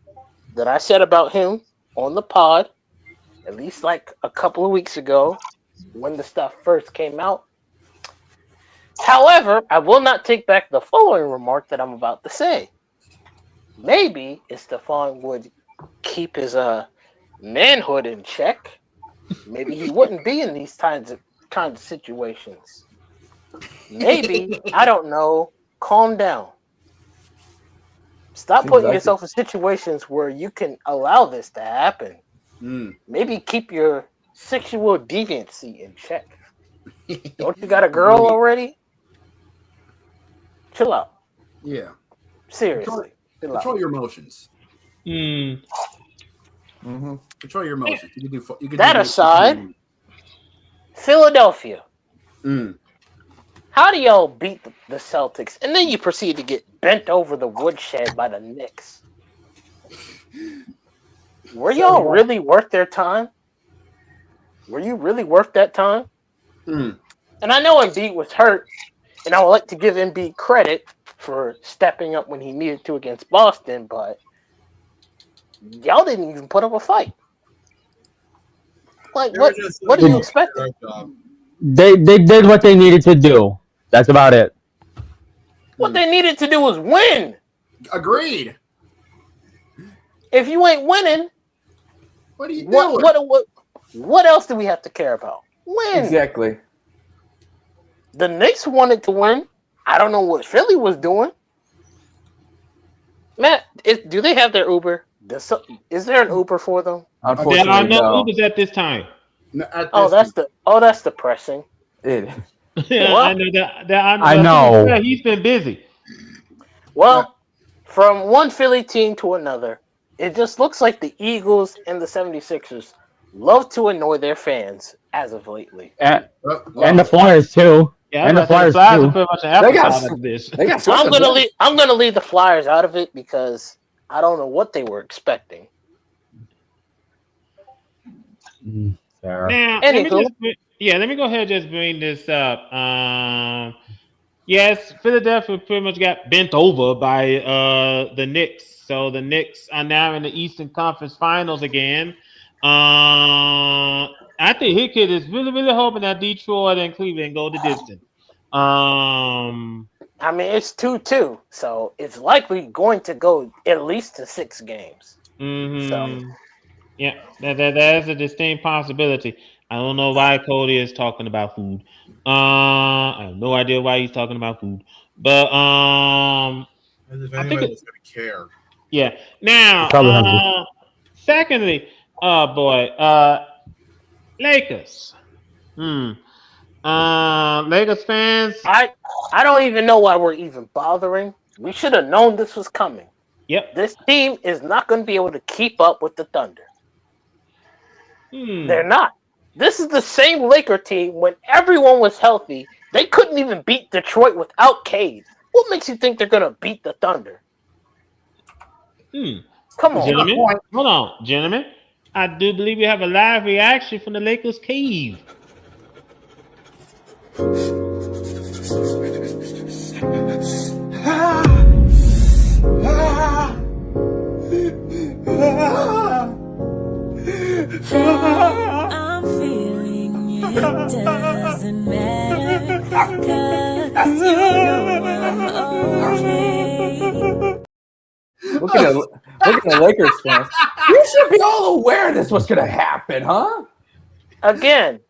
that I said about him on the pod, at least like a couple of weeks ago when the stuff first came out. However, I will not take back the following remark that I'm about to say. Maybe if Stephon would keep his manhood in check, maybe he wouldn't be in these kinds of situations. Maybe, I don't know, calm down. Stop putting yourself in situations where you can allow this to happen. Maybe keep your sexual deviancy in check. Don't you got a girl already? Chill out. Yeah. Seriously. Control your emotions. Mm-hmm. Control your emotions. You can that aside, Philadelphia. How do y'all beat the Celtics and then you proceed to get bent over the woodshed by the Knicks? Were y'all really worth their time? Were you really worth that time? And I know Embiid was hurt, and I would like to give Embiid credit for stepping up when he needed to against Boston, but y'all didn't even put up a fight. Like, what do you expect? They did what they needed to do. That's about it. What they needed to do was win. Agreed. If you ain't winning, what are you doing? What else do we have to care about? Win. Exactly. The Knicks wanted to win. I don't know what Philly was doing. Matt, do they have their Uber? Is there an Uber for them? There are no Ubers at this time. That's depressing. Yeah, I know that. I know. Yeah, he's been busy. Well, from one Philly team to another, it just looks like the Eagles and the 76ers love to annoy their fans as of lately. And the Flyers too. Yeah, and the Flyers too. Pretty much I'm gonna leave the Flyers out of it because I don't know what they were expecting. Now, let me go ahead and just bring this up. Yes, Philadelphia pretty much got bent over by the Knicks. So the Knicks are now in the Eastern Conference Finals again. I think his kid is really, really hoping that Detroit and Cleveland go the distance. I mean, it's 2-2, so it's likely going to go at least to 6 games. So. Yeah, that is a distinct possibility. I don't know why Cody is talking about food. I have no idea why he's talking about food. But I think it's gonna care. Yeah. Now, secondly, Lakers. Lakers fans. I don't even know why we're even bothering. We should have known this was coming. Yep. This team is not going to be able to keep up with the Thunder. They're not. This is the same Laker team when everyone was healthy. They couldn't even beat Detroit without Cade. What makes you think they're going to beat the Thunder? Come on. Gentlemen, hold on, gentlemen. I do believe we have a live reaction from the Lakers cave. Look at the Lakers fans. You should be all aware this was going to happen, huh? Again,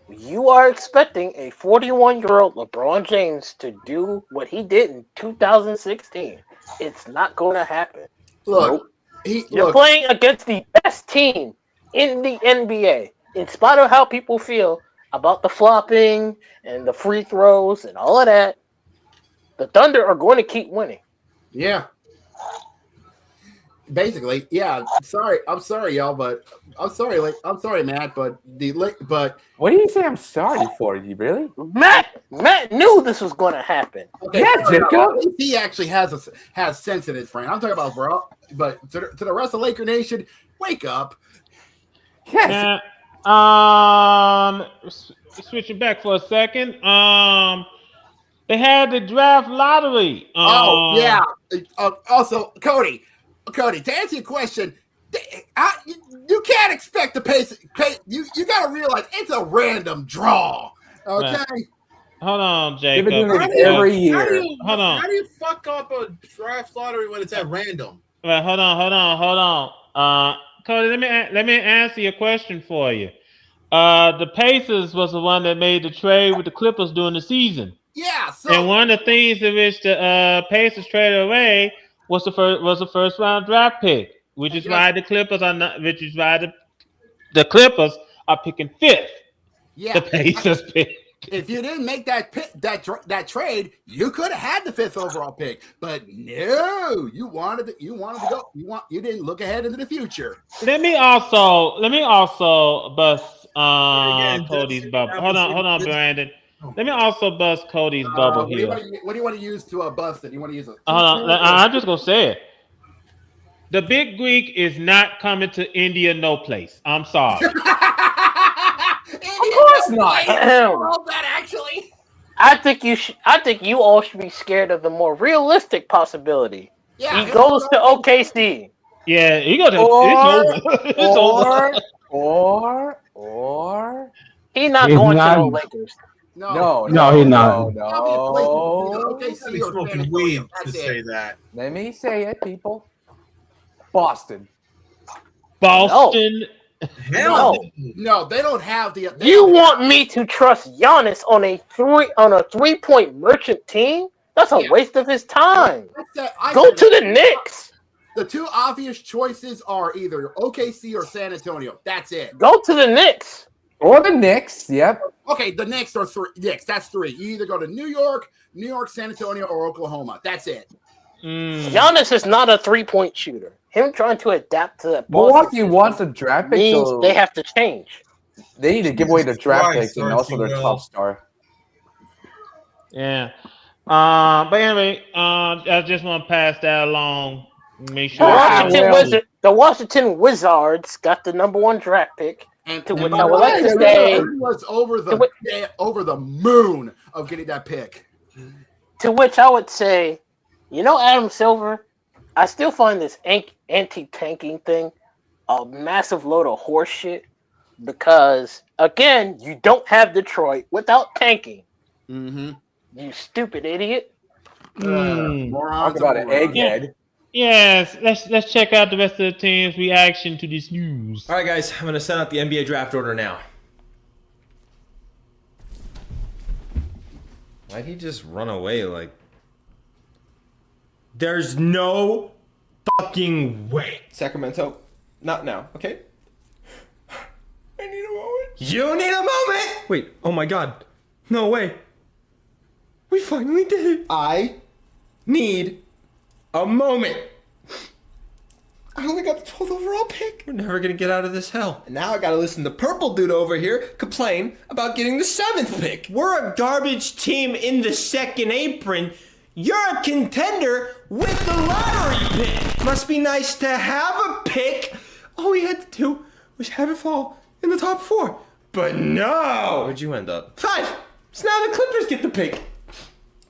you are expecting a 41-year-old LeBron James to do what he did in 2016. It's not going to happen. Look, You're playing against the best team in the NBA. In spite of how people feel about the flopping and the free throws and all of that, the Thunder are going to keep winning. Yeah. Basically, yeah. I'm sorry, y'all, but I'm sorry, Matt, but what do you say? I'm sorry for you, really? Matt knew this was going to happen. Okay, yeah, Jacob. He actually has sense in his brain. I'm talking about bro, but to the rest of Laker Nation, wake up. Yes. Switching back for a second. They had the draft lottery. Yeah. Also, Cody, to answer your question, you can't expect the pace. You got to realize it's a random draw. Okay. Hold on, Jacob. Every year. How do you fuck up a draft lottery when it's at random? Well, hold on. Cody, let me answer your question for you. The Pacers was the one that made the trade with the Clippers during the season. Yeah. And one of the things in which the Pacers traded away was the first round draft pick, which is why the Clippers are not. Which is why the Clippers are picking fifth. Yeah. The Pacers pick. If you didn't make that trade, you could have had the 5th overall pick. But no, you wanted to go. You didn't look ahead into the future. Let me also bust Cody's bubble. Hold on, Brandon. Let me also bust Cody's bubble here. What do you want to use to bust it? You want to use I'm just gonna say it. The Big Greek is not coming to India, no place. I'm sorry. Of course not. That actually. I think you all should be scared of the more realistic possibility. Yeah, he goes to OKC. Yeah, he goes to. It's over. Or he's not going to the Lakers. No, he's not. Okay, You're smoking weed to say that. Let me say it, people. Boston. No, they don't have the. You want me to trust Giannis on a 3-point merchant team? That's a waste of his time. Go to the Knicks. The two obvious choices are either OKC or San Antonio. That's it. Go to the Knicks. Or the Knicks, yep. Okay, the Knicks are three. Knicks, that's 3. You either go to New York, San Antonio, or Oklahoma. That's it. Giannis is not a 3-point shooter. Him trying to adapt to that. Milwaukee wants a draft pick, so they have to change. They need to give away the draft pick and also their top star. Yeah. But anyway, I just want to pass that along. Make sure. The Washington Wizards got the #1 draft pick. To which I would like to say was over the moon of getting that pick. To which I would say, Adam Silver, I still find this anti-tanking thing a massive load of horse shit because, again, you don't have Detroit without tanking. Mm-hmm. You stupid idiot. Talk about an egghead. Yes, let's check out the rest of the team's reaction to this news. All right, guys, I'm going to send out the NBA draft order now. Why'd he just run away like... There's no fucking way. Sacramento, not now, okay? I need a moment. You need a moment? Wait, oh my god. No way. We finally did it. I need a moment. I only got the 12th overall pick. We're never gonna get out of this hell. And now I gotta listen to Purple Dude over here complain about getting the 7th pick. We're a garbage team in the second apron. You're a contender with the lottery pick. Must be nice to have a pick. All we had to do was have it fall in the top 4. But no. Where'd you end up? 5. So now the Clippers get the pick.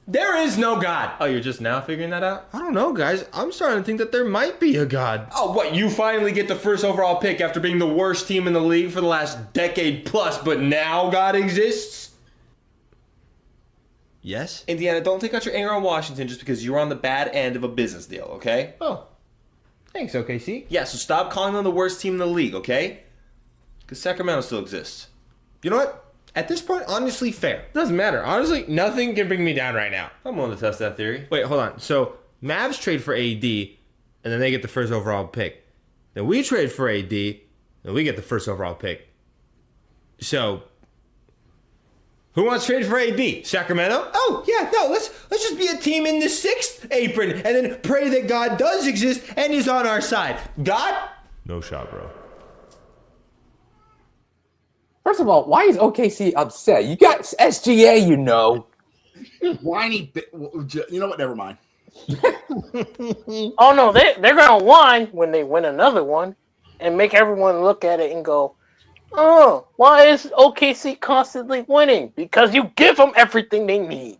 There is no God. Oh, you're just now figuring that out? I don't know, guys. I'm starting to think that there might be a God. Oh, what? You finally get the 1st overall pick after being the worst team in the league for the last decade plus, but now God exists? Yes? Indiana, don't take out your anger on Washington just because you're on the bad end of a business deal, okay? Oh. Thanks, OKC. Yeah, so stop calling them the worst team in the league, okay? Because Sacramento still exists. You know what? At this point, honestly, fair. Doesn't matter. Honestly, nothing can bring me down right now. I'm willing to test that theory. Wait, hold on. So, Mavs trade for AD, and then they get the first overall pick. Then we trade for AD, and we get the first overall pick. So, who wants to trade for AD? Sacramento? Oh, yeah, no, let's just be a team in the 6th apron, and then pray that God does exist and is on our side. God? No shot, bro. First of all, why is OKC upset? You got SGA, you know. Whiny. You know what? Never mind. Oh no, they're gonna whine when they win another one, and make everyone look at it and go, "Oh, why is OKC constantly winning? Because you give them everything they need."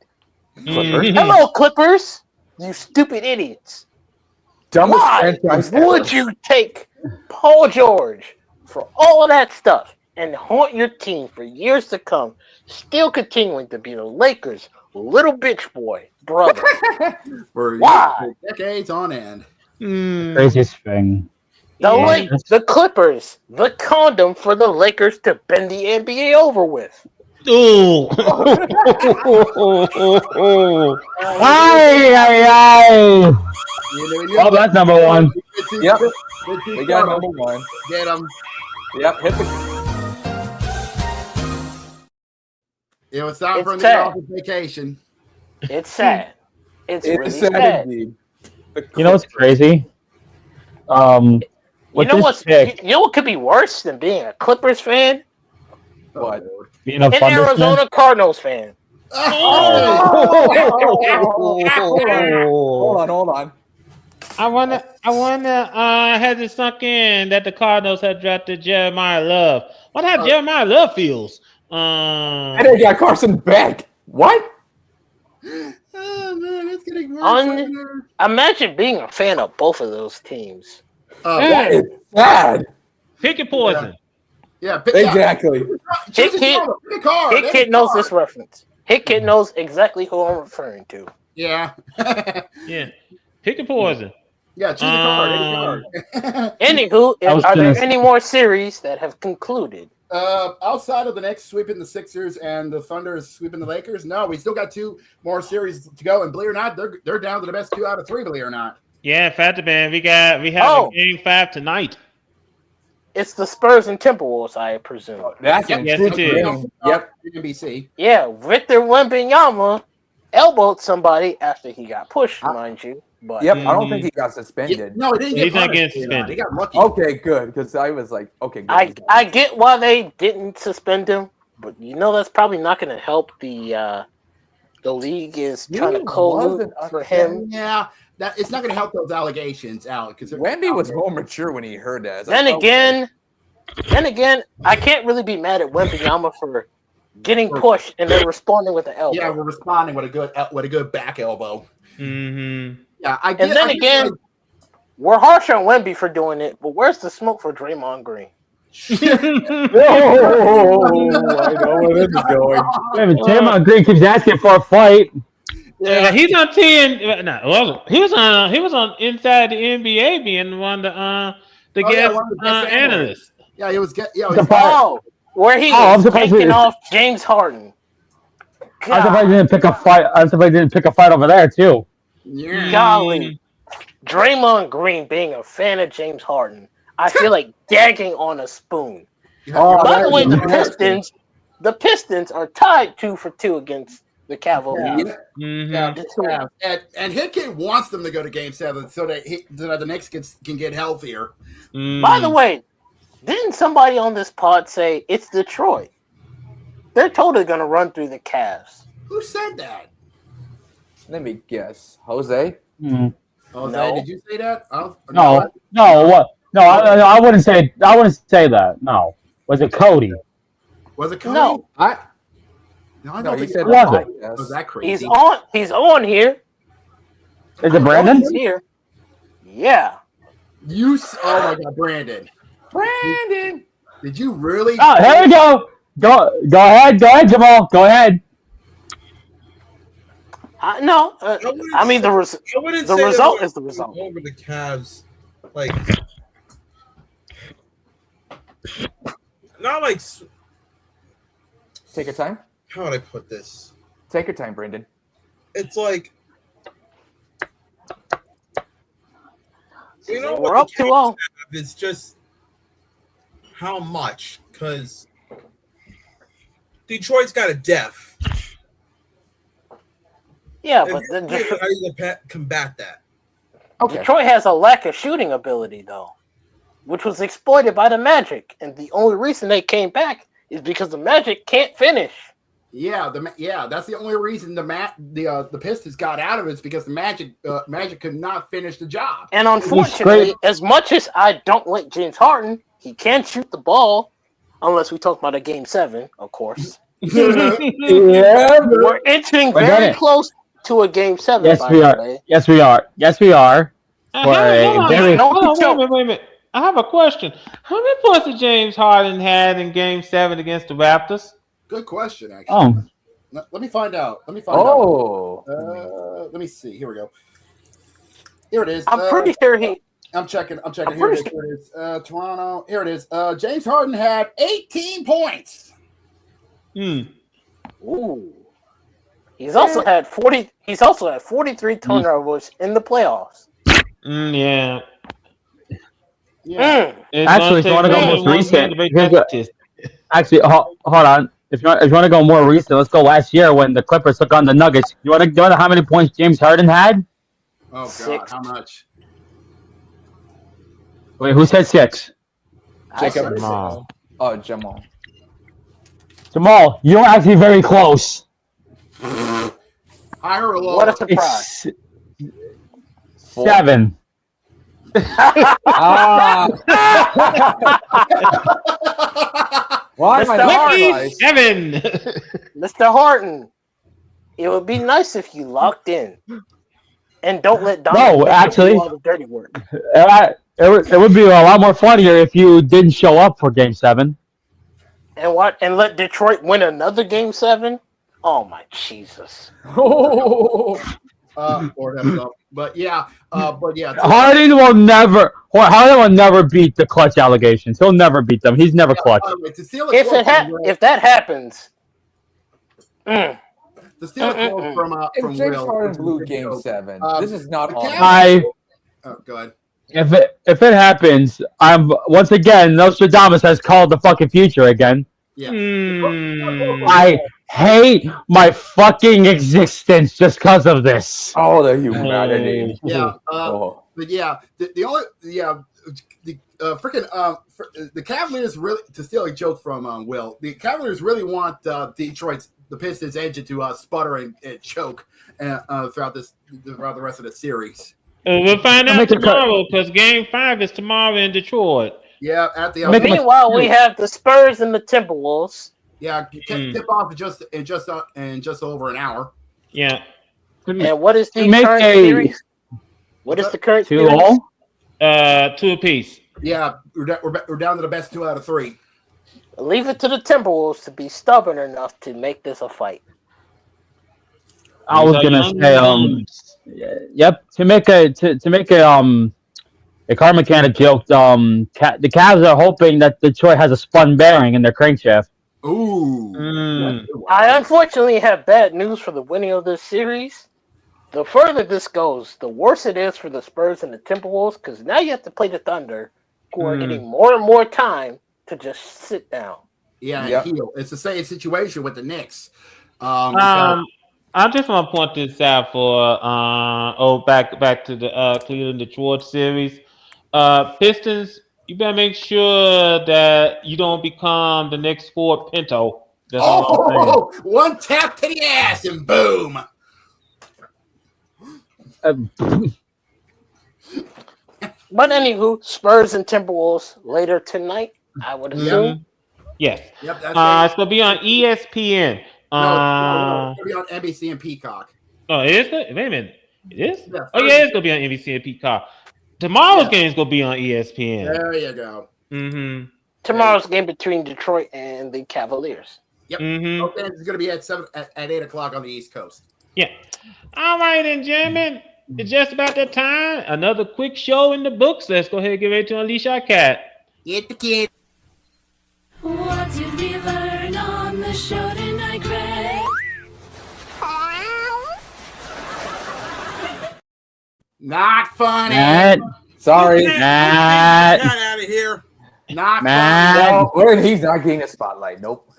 Clippers. Hello, Clippers, you stupid idiots. Dumbest Why franchise would ever. you take Paul George for all of that stuff and haunt your team for years to come, still continuing to be the Lakers' little bitch boy brother? For Why? decades on end. Craziest thing. The Clippers, the condom for the Lakers to bend the NBA over with. Ooh. Aye. Oh, that's number one. Yep. We got number one. Get him. Yep. Hit the. It's time for It's the sad. office vacation. It's sad. It's really sad sad. indeed. You know what's crazy? You With know this what's pick, you know what could be worse than being a Clippers fan? What? being a An Thunder Arizona Cardinals fan. Hold on. I wonder, has it sunk in that the Cardinals have drafted Jeremiah Love? Wonder how Jeremiah Love feels. And they got Carson back. What? Oh man, it's getting worse. Imagine being a fan of both of those teams. That is sad. Pick your poison. Yeah, Exactly. Choose Hit Kid, a card. Hit Kid knows this reference. Hit Kid knows exactly who I'm referring to. Yeah. Yeah. Pick your poison. Yeah, choose a card. Any card. Anywho, was are there gonna- any more series that have concluded? Outside of the next sweeping the Sixers and the Thunder is sweeping the Lakers, no, we still got 2 more series to go. And believe it or not, they're down to the best 2 out of 3. Believe it or not. Yeah, Fat Man, we have a game 5 tonight. It's the Spurs and Timberwolves, I presume. That's Yep, an yes, intriguing it is. game. Yep. NBC. Yeah, Victor Wembanyama elbowed somebody after he got pushed, mind you. But Yep. I don't think he got suspended. No, he didn't get He's not punished. getting suspended. He got lucky. Okay, good. Because I was like, okay, good. I get why they didn't suspend him, but you know that's probably not going to help. The league is trying to collude for him. Yeah, it's not going to help those allegations out because Wemby was more mature when he heard that. It's Then like, again, I can't really be mad at Wembanyama for getting pushed and then responding with the elbow. Yeah, we're responding with a good back elbow. Mm-hmm. Yeah, I get. And then I get, again, like, we're harsh on Wemby for doing it, but where's the smoke for Draymond Green? oh, I know where this is going. Draymond Green keeps asking for a fight. Yeah, he's on TN. No, it wasn't. He was on Inside the NBA being one of the guest one of the best analysts. Yeah, he was. Oh, where he I'm was surprised taking we- off James Harden. I'm surprised he didn't pick a fight. I'm surprised he didn't pick a fight over there too. Yeah. Golly. Draymond Green being a fan of James Harden, I feel like gagging on a spoon. Oh, By the way, the embarrassing. Pistons are tied 2-2 against the Cavaliers. Mm-hmm. And Hickey wants them to go to Game 7 so that the Knicks can get healthier. By the way, didn't somebody on this pod say it's Detroit? They're totally going to run through the Cavs. Who said that? Let me guess. Jose? Mm. Jose, No. did you say that? No, what? No, I wouldn't say. I wouldn't say that. No, was it Cody? Was it Cody? No. I No, don't he think said it was that. it. Yes. was that crazy. He's on here. Is it Brandon? He's here. Yeah. Oh my God, Brandon. Brandon! Did you really? Oh, here we go. Go ahead, Jamal. Go ahead. No. I mean, the result is the result. Over the Cavs like not like Take your time. how would I put this? Take your time, Brendan. It's like you know We're what up 2-0. it's just how much because Detroit's got a def. Yeah, If but you're then Detroit, how are you gonna combat that? Okay. Detroit has a lack of shooting ability, though, which was exploited by the Magic, and the only reason they came back is because the Magic can't finish. Yeah, that's the only reason the Pistons got out of it is because the Magic could not finish the job. And unfortunately, as much as I don't like James Harden, he can shoot the ball, unless we talk about a Game 7, of course. Yeah. We're inching very close to a Game 7. Yes, we are. Yes, we are. Yes, we are. Wait a minute. I have a question. How many points did James Harden had in Game 7 against the Raptors? Good question, actually. Let me find out. Let me see. Here we go. Here it is. I'm pretty sure he. I'm checking. Here it is. Toronto. Here it is. James Harden had 18 points. Ooh. He's also had 40. He's also had 43 turnovers in the playoffs. Yeah. Actually, if you want to go most recent, actually, hold on. If you want to go more recent, let's go last year when the Clippers took on the Nuggets. You want to know how many points James Harden had? Oh God, 6. how much? Wait, who said 6? Jamal. Oh, Jamal. Jamal, you're actually very close. Higher or lower? What a surprise! 7. Why am I not 7? Mr. Harden, it would be nice if you locked in and don't let Donovan do all the dirty work. It would be a lot more funnier if you didn't show up for Game 7. And let Detroit win another Game 7? Oh my Jesus! Lord himself. But yeah. Harden will never beat the clutch allegations. He'll never beat them. He's never clutch. If that happens, to steal a quote from James Will, Harden blew Game 7. This is not on. Go ahead. If it happens, I'm once again Nostradamus has called the fucking future again. Yeah. I hate my fucking existence just because of this. Oh, the humanity. Yeah. But yeah, the Cavaliers really, to steal a joke from Will, the Cavaliers really want the Pistons engine to sputter and choke throughout the rest of the series. We'll find out tomorrow because Game 5 is tomorrow in Detroit. Yeah, at the meanwhile, we have the Spurs and the Timberwolves. Yeah, tip off in just over an hour. Yeah. And what is the current series? What is the current series? 2-2? 2 apiece. Yeah, we're down to the best 2 out of 3. Leave it to the Timberwolves to be stubborn enough to make this a fight. I was gonna say, yep. To make a car mechanic joke, the Cavs are hoping that Detroit has a spun bearing in their crankshaft. Ooh. I unfortunately have bad news for the winning of this series. The further this goes, the worse it is for the Spurs and the Timberwolves, because now you have to play the Thunder, who are getting more and more time to just sit down. Yeah, heal. It's the same situation with the Knicks. I just want to point this out for back to the Cleveland Detroit series. Pistons, you better make sure that you don't become the next Ford Pinto. That's all I'm saying. One tap to the ass and boom. But anywho, Spurs and Timberwolves later tonight, I would assume. Yes. Yep, it's gonna be on ESPN. No, it's gonna be on NBC and Peacock. Oh, it is? Wait a minute. It is? Yeah, it's gonna be on NBC and Peacock. Tomorrow's game is gonna be on ESPN. There you go. Mm-hmm. Tomorrow's game between Detroit and the Cavaliers. Yep. Mm-hmm. Okay, it's gonna be at 8 o'clock on the East Coast. Yeah. All right, then, gentlemen. it's just about that time. Another quick show in the books. Let's go ahead and get ready to unleash our cat. Get the kid. What did we learn on the show tonight, Greg? Not funny. Matt, Sorry. Matt, Get out of here. Not Matt. No, he's not getting a spotlight. Nope.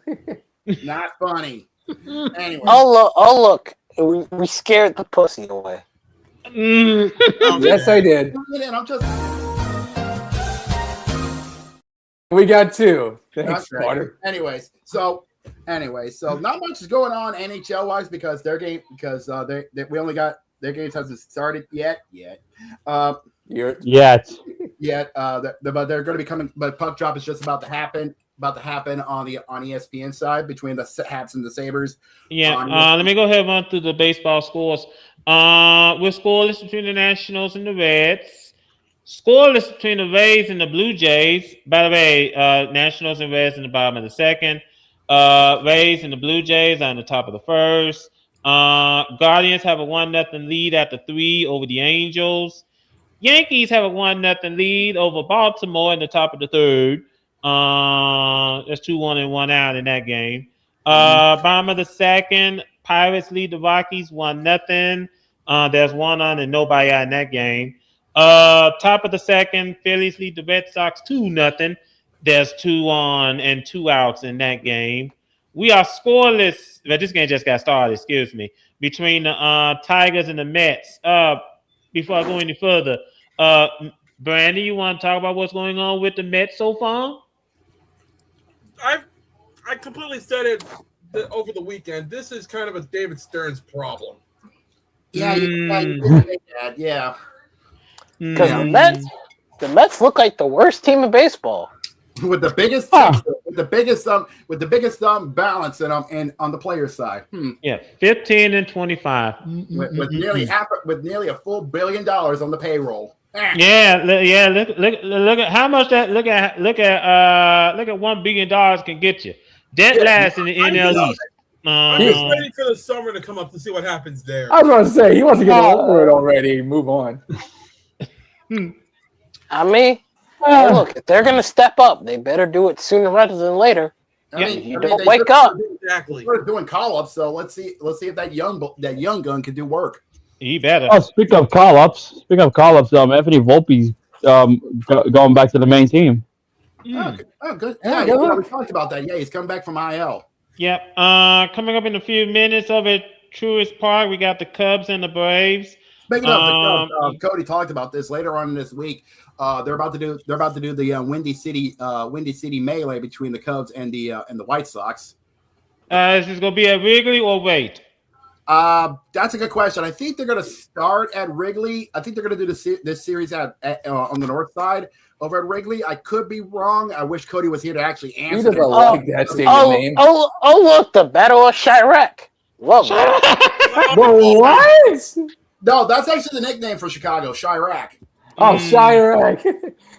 funny. Not funny. Anyway. Oh look, we scared the pussy away. Yes, I did. I'm just. We got two. Thanks, Okay. Carter. Anyways, so not much is going on NHL wise because their game we only got their games hasn't started yet. You're Yet. But they're going to be coming. But puck drop is just about to happen on ESPN side between the Habs and the Sabres. Yeah, let me go ahead and run through the baseball scores. We're scoreless between the Nationals and the Reds. Scoreless between the Rays and the Blue Jays. By the way, Nationals and Reds in the bottom of the second. Rays and the Blue Jays are on the top of the first. Guardians have a 1-0 lead after 3 over the Angels. Yankees have a 1-0 lead over Baltimore in the top of the third. There's 2-1 and 1 out in that game. Bottom of the second, Pirates lead the Rockies 1-0. There's 1 on and nobody out in that game. Top of the second, Phillies lead the Red Sox 2-0. There's 2 on and 2 outs in that game. We are scoreless. But this game just got started. Excuse me. Between the Tigers and the Mets. Before I go any further, Brandy, you want to talk about what's going on with the Mets so far? I completely said it over the weekend. This is kind of a David Stearns problem. Yeah, you did say that. Yeah. Because the Mets look like the worst team in baseball. With the biggest balance and on the player side. Yeah, 15 and 25. With nearly $500 million on the payroll. Yeah. Look at how much that. Look at $1 billion can get you. Dead last in the NL East. I'm just waiting for the summer to come up to see what happens there. I was going to say, he wants to get over it already. Move on. I mean, hey, look, if they're going to step up, they better do it sooner rather than later. You don't wake up. Exactly. We're doing call-ups, so let's see if that young gun can do work. He better. Oh, speaking of call-ups, Anthony Volpe's going back to the main team. Oh, good. Yeah, we talked about that. Yeah, he's coming back from IL. Yep. Coming up in a few minutes over at Truist Park, we got the Cubs and the Braves. Speaking of the Cubs, Cody talked about this later on this week. They're about to do the Windy City melee between the Cubs and the White Sox. Is this gonna be at Wrigley or wait? That's a good question. I think they're going to start at Wrigley. I think they're going to do this series on the north side over at Wrigley. I could be wrong. I wish Cody was here to actually answer. He doesn't like that stadium name. Oh, look, the Battle of Chirac. Love that. What? No, that's actually the nickname for Chicago, Chirac. Oh, Chirac.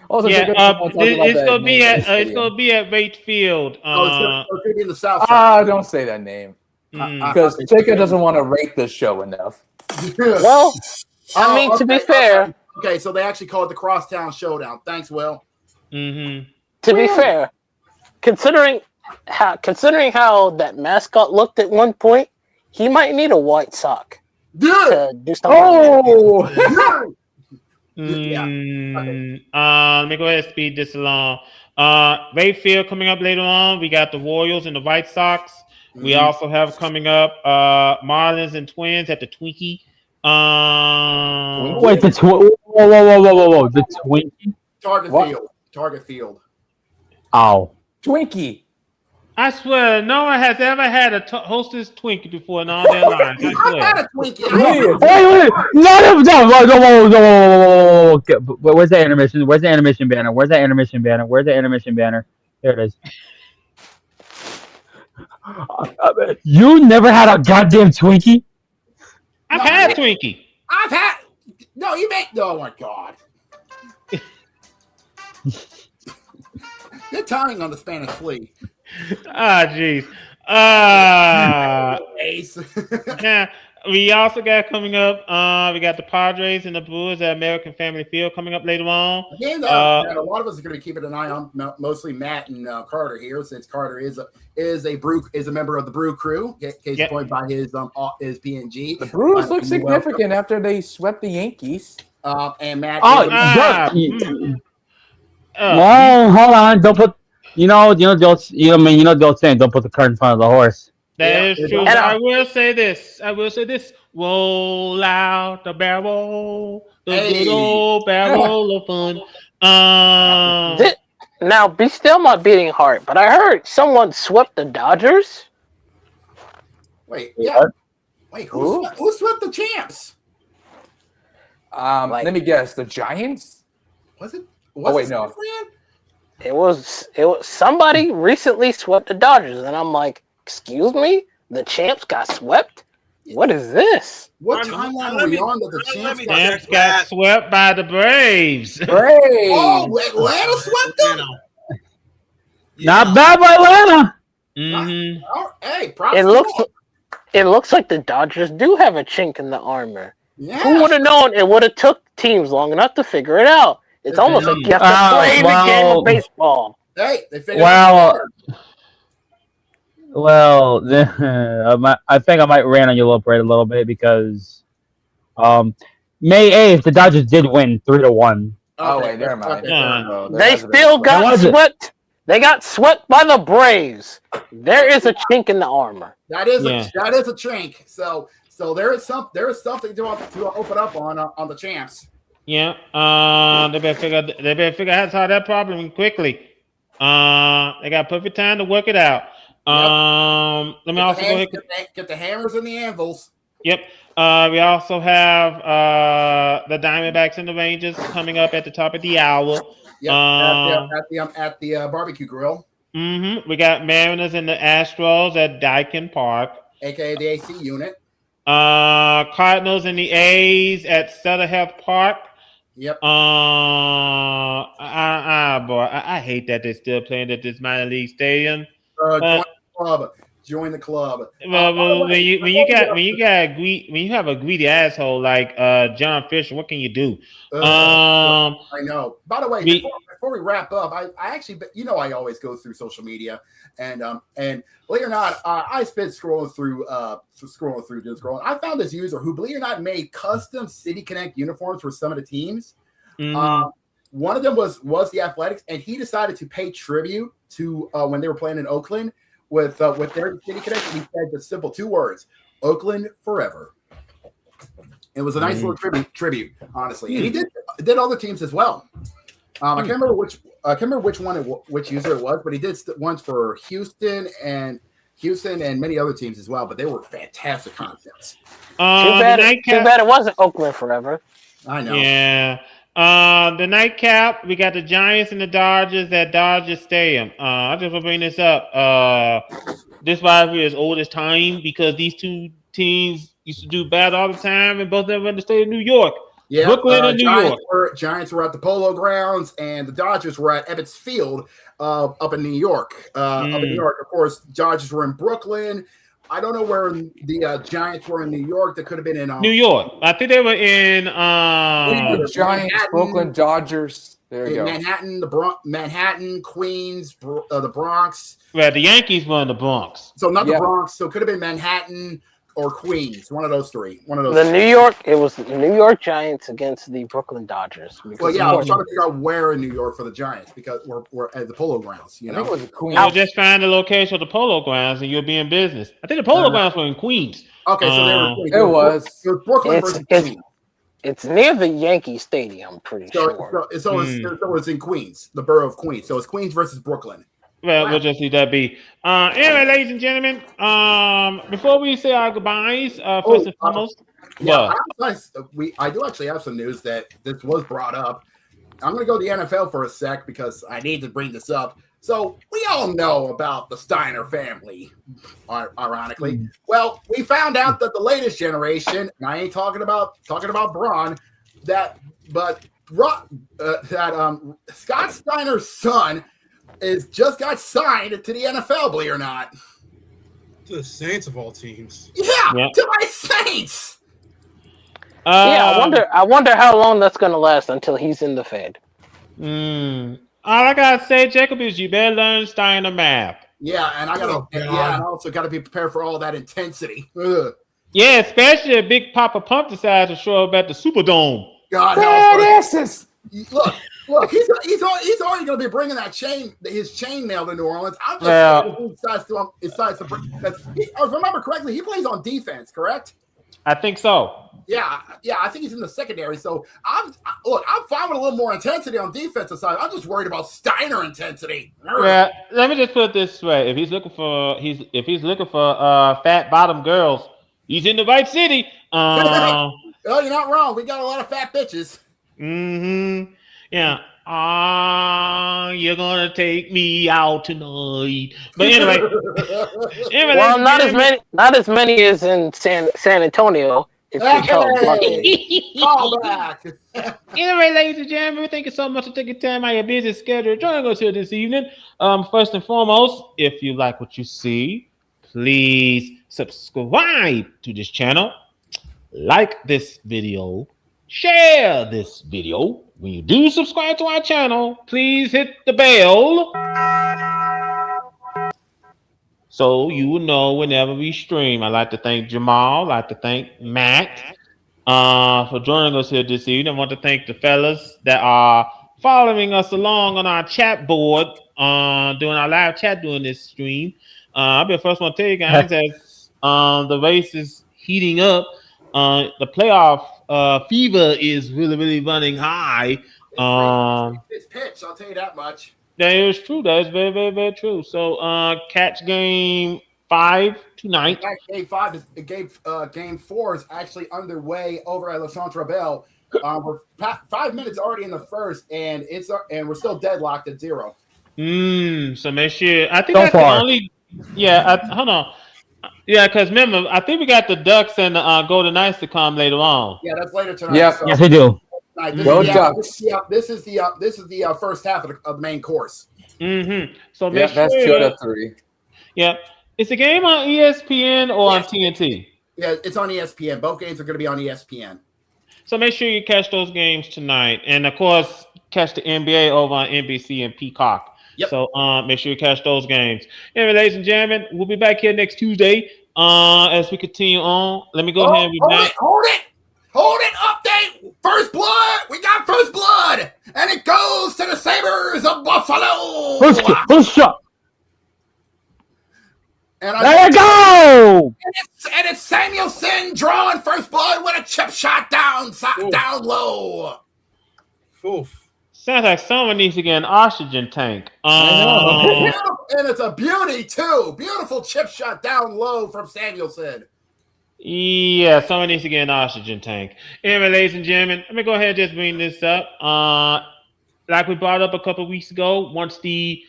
Also, it's gonna be at Rate Field. It's gonna be in the south side. Don't say that name. Because Jacob doesn't want to rate the show enough. Well, I mean, to be fair. Okay, so they actually call it the Crosstown Showdown. Thanks, Will. To be fair, considering how that mascot looked at one point, he might need a white sock to do something. Oh! Yeah. Let me go ahead and speed this along. Rate Field coming up later on. We got the Royals and the White Sox. We also have coming up Marlins and Twins at the Twinkie. Wait, whoa, the Twinkie? Target Field. Ow. Twinkie. I swear, no one has ever had a hostess Twinkie before in all their lives. I swear. I had a Twinkie. Wait. No. Okay, where's the intermission? Where's the intermission banner? There it is. You never had a goddamn Twinkie? I've had Twinkie. No, you make. Oh my god. Good timing on the Spanish Flea. Jeez. Yeah. We also got coming up. We got the Padres and the Brewers at American Family Field coming up later on. Again, that a lot of us are going to be keeping an eye on. Mostly Matt and Carter here, since Carter is a member of the Brew Crew. Case point by his PNG. The Brewers look significant after they swept the Yankees. And Matt. Hold on! Don't put. Don't say don't put the cart in front of the horse. That is true. I will say this. Roll out the barrel, the good old barrel of fun. Now, be still my beating heart, but I heard someone swept the Dodgers. Wait, yeah. Wait, who swept the champs? Let me guess. The Giants? Was it? Oh wait, no. It was somebody recently swept the Dodgers, and I'm like, excuse me, the champs got swept. What is this? What timeline are we on that the champs got swept by the Braves? Braves. Oh, Atlanta swept them. Not bad by Atlanta. Mm-hmm. Hey, it looks like the Dodgers do have a chink in the armor. Yeah. Who would have known? It would have took teams long enough to figure it out. It's almost like you have to play the game of baseball. Hey, they figured it out. Well, I think I might rant on your little parade a little bit because May 8th, the Dodgers did win 3-1. Oh, wait, never mind. They still got swept. They got swept by the Braves. There is a chink in the armor. That is a chink. So there is something to open up on the champs. Yeah. They better figure out how that problem quickly. They got perfect time to work it out. Let me also go ahead get the hammers and the anvils. Yep. We also have the Diamondbacks and the Rangers coming up at the top of the hour. Yep. At the barbecue grill. Mm-hmm. We got Mariners and the Astros at Daikin Park, aka the AC unit. Cardinals and the A's at Sutter Health Park. Yep. Boy, I hate that they're still playing at this minor league stadium. Join the club. Well, when you have a greedy asshole like John Fisher, what can you do? I know. By the way, before we wrap up, I actually, I always go through social media, and believe it or not, I spent scrolling through. I found this user who, believe it or not, made custom City Connect uniforms for some of the teams. Mm-hmm. One of them was the Athletics, and he decided to pay tribute to when they were playing in Oakland with their City Connect. And he said the simple 2 words: Oakland forever. It was a nice little tribute, honestly. And he did other teams as well. I can't remember which user it was, but he did ones for Houston and many other teams as well. But they were fantastic concepts. Too bad it wasn't Oakland forever. I know. Yeah. The nightcap, we got the Giants and the Dodgers at Dodger Stadium. I just want to bring this up. This rivalry is old as time because these two teams used to do bad all the time, and both of them were in the state of New York. Yeah, Brooklyn and New York. Giants were at the Polo Grounds, and the Dodgers were at Ebbets Field up in New York. Up in New York, of course, Dodgers were in Brooklyn. I don't know where the Giants were in New York. They could have been in New York. I think they were in Giants, Manhattan, Brooklyn, Dodgers. There you go. Manhattan, Queens, the Bronx. Well, the Yankees were in the Bronx. So not the Bronx. So it could have been Manhattan or Queens. One of those three. It was the New York Giants against the Brooklyn Dodgers. Well, yeah, I was trying to figure out where in New York for the Giants because we're at the Polo Grounds. I think it was Queens. I'll just find the location of the Polo Grounds and you'll be in business. I think the Polo Grounds were in Queens. Okay, so they were Queens. It was Brooklyn versus Queens. It's near the Yankee Stadium, I'm pretty sure. So it's in Queens, the borough of Queens. So it's Queens versus Brooklyn. Well, we'll just leave that be. Anyway, ladies and gentlemen, before we say our goodbyes, first and foremost, I do actually have some news that this was brought up. I'm going to go to the NFL for a sec because I need to bring this up. So we all know about the Steiner family, ironically. Well, we found out that the latest generation, and I ain't talking about Braun, Scott Steiner's son just got signed to the NFL, believe it or not. To the Saints of all teams. Yeah, to my Saints. I wonder how long that's gonna last until he's in the Fed. All I gotta say, Jacob, is you better learn Steiner math. Yeah, and I also gotta be prepared for all that intensity. Ugh. Yeah, especially if Big Papa Pump decides to show up at the Superdome. God, look, he's already going to be bringing his chain mail to New Orleans. I'm just saying he decides to bring. If I remember correctly, he plays on defense, correct? I think so. Yeah, I think he's in the secondary. So I'm fine with a little more intensity on defensive side. I'm just worried about Steiner intensity. Yeah, let me just put it this way: if he's looking for fat bottom girls, he's in the right city. Well, you're not wrong. We got a lot of fat bitches. Mm-hmm. Yeah. You're gonna take me out tonight. But anyway, well, not as many as in San Antonio. It's call back. Anyway, ladies and gentlemen, thank you so much for taking time out of your busy schedule joining us here this evening. First and foremost, if you like what you see, please subscribe to this channel, like this video, share this video. When you do subscribe to our channel, please hit the bell so you will know whenever we stream. I'd like to thank Jamal. I'd like to thank Matt for joining us here this evening. I want to thank the fellas that are following us along on our chat board, doing our live chat during this stream. I'll be the first one to tell you guys as the race is heating up. The playoff fever is really running high. It's pitch, I'll tell you that much. That is true. That is very true. So catch game 5 tonight. Game 4 is actually underway over at La Centre Bell. We're 5 minutes already in the first, and we're still deadlocked at 0. So make sure. I think that's the only. Yeah. Hold on. Yeah, because remember, I think we got the Ducks and the Golden Knights to come later on. Yeah, that's later tonight. Yeah, yes, we do. Go Ducks. This is the first half of the main course. Mm-hmm. So make that's sure. 2 out of 3. Yeah, is the game on ESPN or on TNT? Yeah, it's on ESPN. Both games are going to be on ESPN. So make sure you catch those games tonight, and of course, catch the NBA over on NBC and Peacock. Yep. So make sure you catch those games. Anyway, ladies and gentlemen, we'll be back here next Tuesday as we continue on. Let me go ahead and be back. Hold it! Update! First blood! We got first blood! And it goes to the Sabres of Buffalo! Who's shot? There you go! And it's Samuelson drawing first blood with a chip shot down low. Oof. Sounds like someone needs to get an oxygen tank. I know. And it's a beauty, too. Beautiful chip shot down low from Samuelson. Yeah, someone needs to get an oxygen tank. Anyway, ladies and gentlemen, let me go ahead and just bring this up. Like we brought up a couple of weeks ago, once the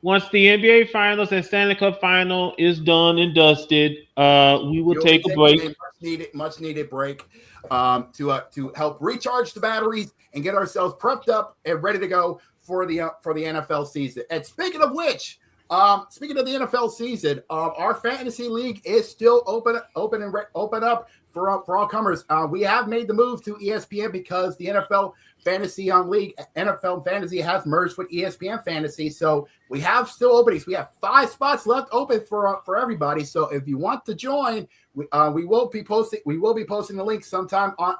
NBA Finals and Stanley Cup Final is done and dusted, we will take a break. Much needed break to help recharge the batteries and get ourselves prepped up and ready to go for the NFL season. And speaking of which, speaking of the NFL season, our fantasy league is still open up for all comers. We have made the move to ESPN because the NFL Fantasy League, NFL Fantasy has merged with ESPN Fantasy. So we have still openings. We have 5 spots left open for everybody. So if you want to join, we will be posting the link sometime on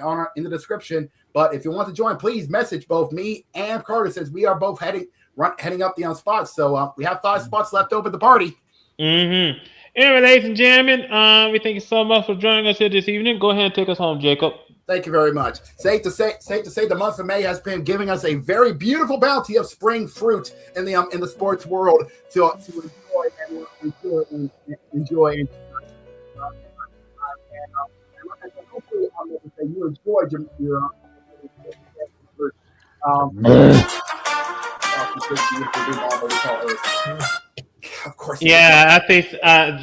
our in the description. But if you want to join, please message both me and Carter, since we are both heading up the spots. So we have 5 spots left open the party. Mm-hmm. Anyway, ladies and gentlemen, we thank you so much for joining us here this evening. Go ahead and take us home, Jacob. Thank you very much. Safe to say, the month of May has been giving us a very beautiful bounty of spring fruit in the sports world to enjoy. Hopefully, you enjoyed your of course. Yeah, I think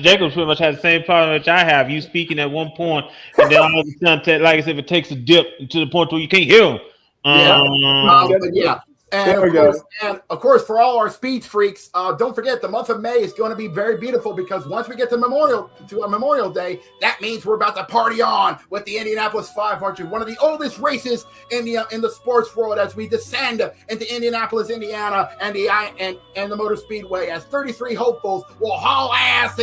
Jacob pretty much has the same problem which I have. You speaking at one point, and then all of a sudden, like I said, it takes a dip to the point where you can't hear him. Yeah. And of course, for all our speed freaks, don't forget the month of May is going to be very beautiful because once we get to Memorial Day, that means we're about to party on with the Indianapolis 500, one of the oldest races in the sports world, as we descend into Indianapolis, Indiana, and the Motor Speedway, as 33 hopefuls will haul ass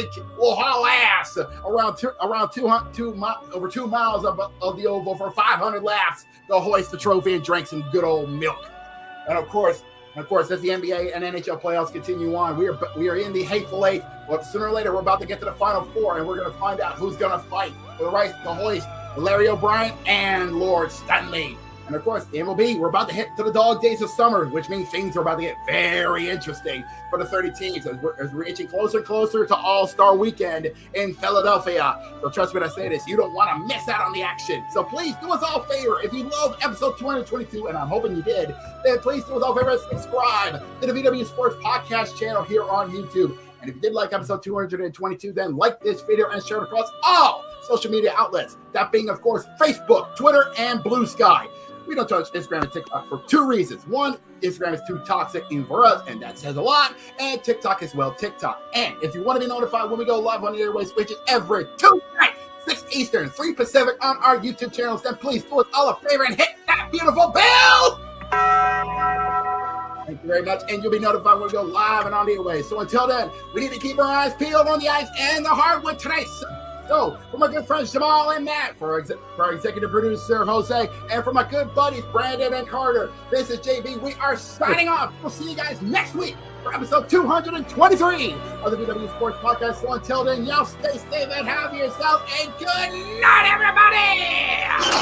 over 2 miles of the oval for 500 laps to hoist the trophy and drink some good old milk. And of course, as the NBA and NHL playoffs continue on, we are in the hateful eighth. But sooner or later, we're about to get to the Final Four, and we're going to find out who's going to fight for the right to hoist Larry O'Brien and Lord Stanley. And of course, the MLB, we're about to hit to the dog days of summer, which means things are about to get very interesting for the 30 teams as we're inching closer and closer to All-Star Weekend in Philadelphia. So trust me when I say this, you don't want to miss out on the action. So please do us all a favor. If you love episode 222, and I'm hoping you did, then please do us all a favor and subscribe to the VW Sports Podcast channel here on YouTube. And if you did like episode 222, then like this video and share it across all social media outlets. That being, of course, Facebook, Twitter, and Blue Sky. We don't touch Instagram and TikTok for 2 reasons. One, Instagram is too toxic even for us, and that says a lot. And TikTok is TikTok. And if you want to be notified when we go live on the airways, which is every Tuesday, 6 Eastern, 3 Pacific on our YouTube channels, then please do us all a favor and hit that beautiful bell. Thank you very much, and you'll be notified when we go live and on the airways. So until then, we need to keep our eyes peeled on the ice and the hardwood tonight. So, for my good friends Jamal and Matt, for our executive producer Jose, and for my good buddies Brandon and Carter, this is JB. We are signing off. We'll see you guys next week for episode 223 of the VW Sports Podcast. So until then, y'all stay safe and have yourself a good night, everybody!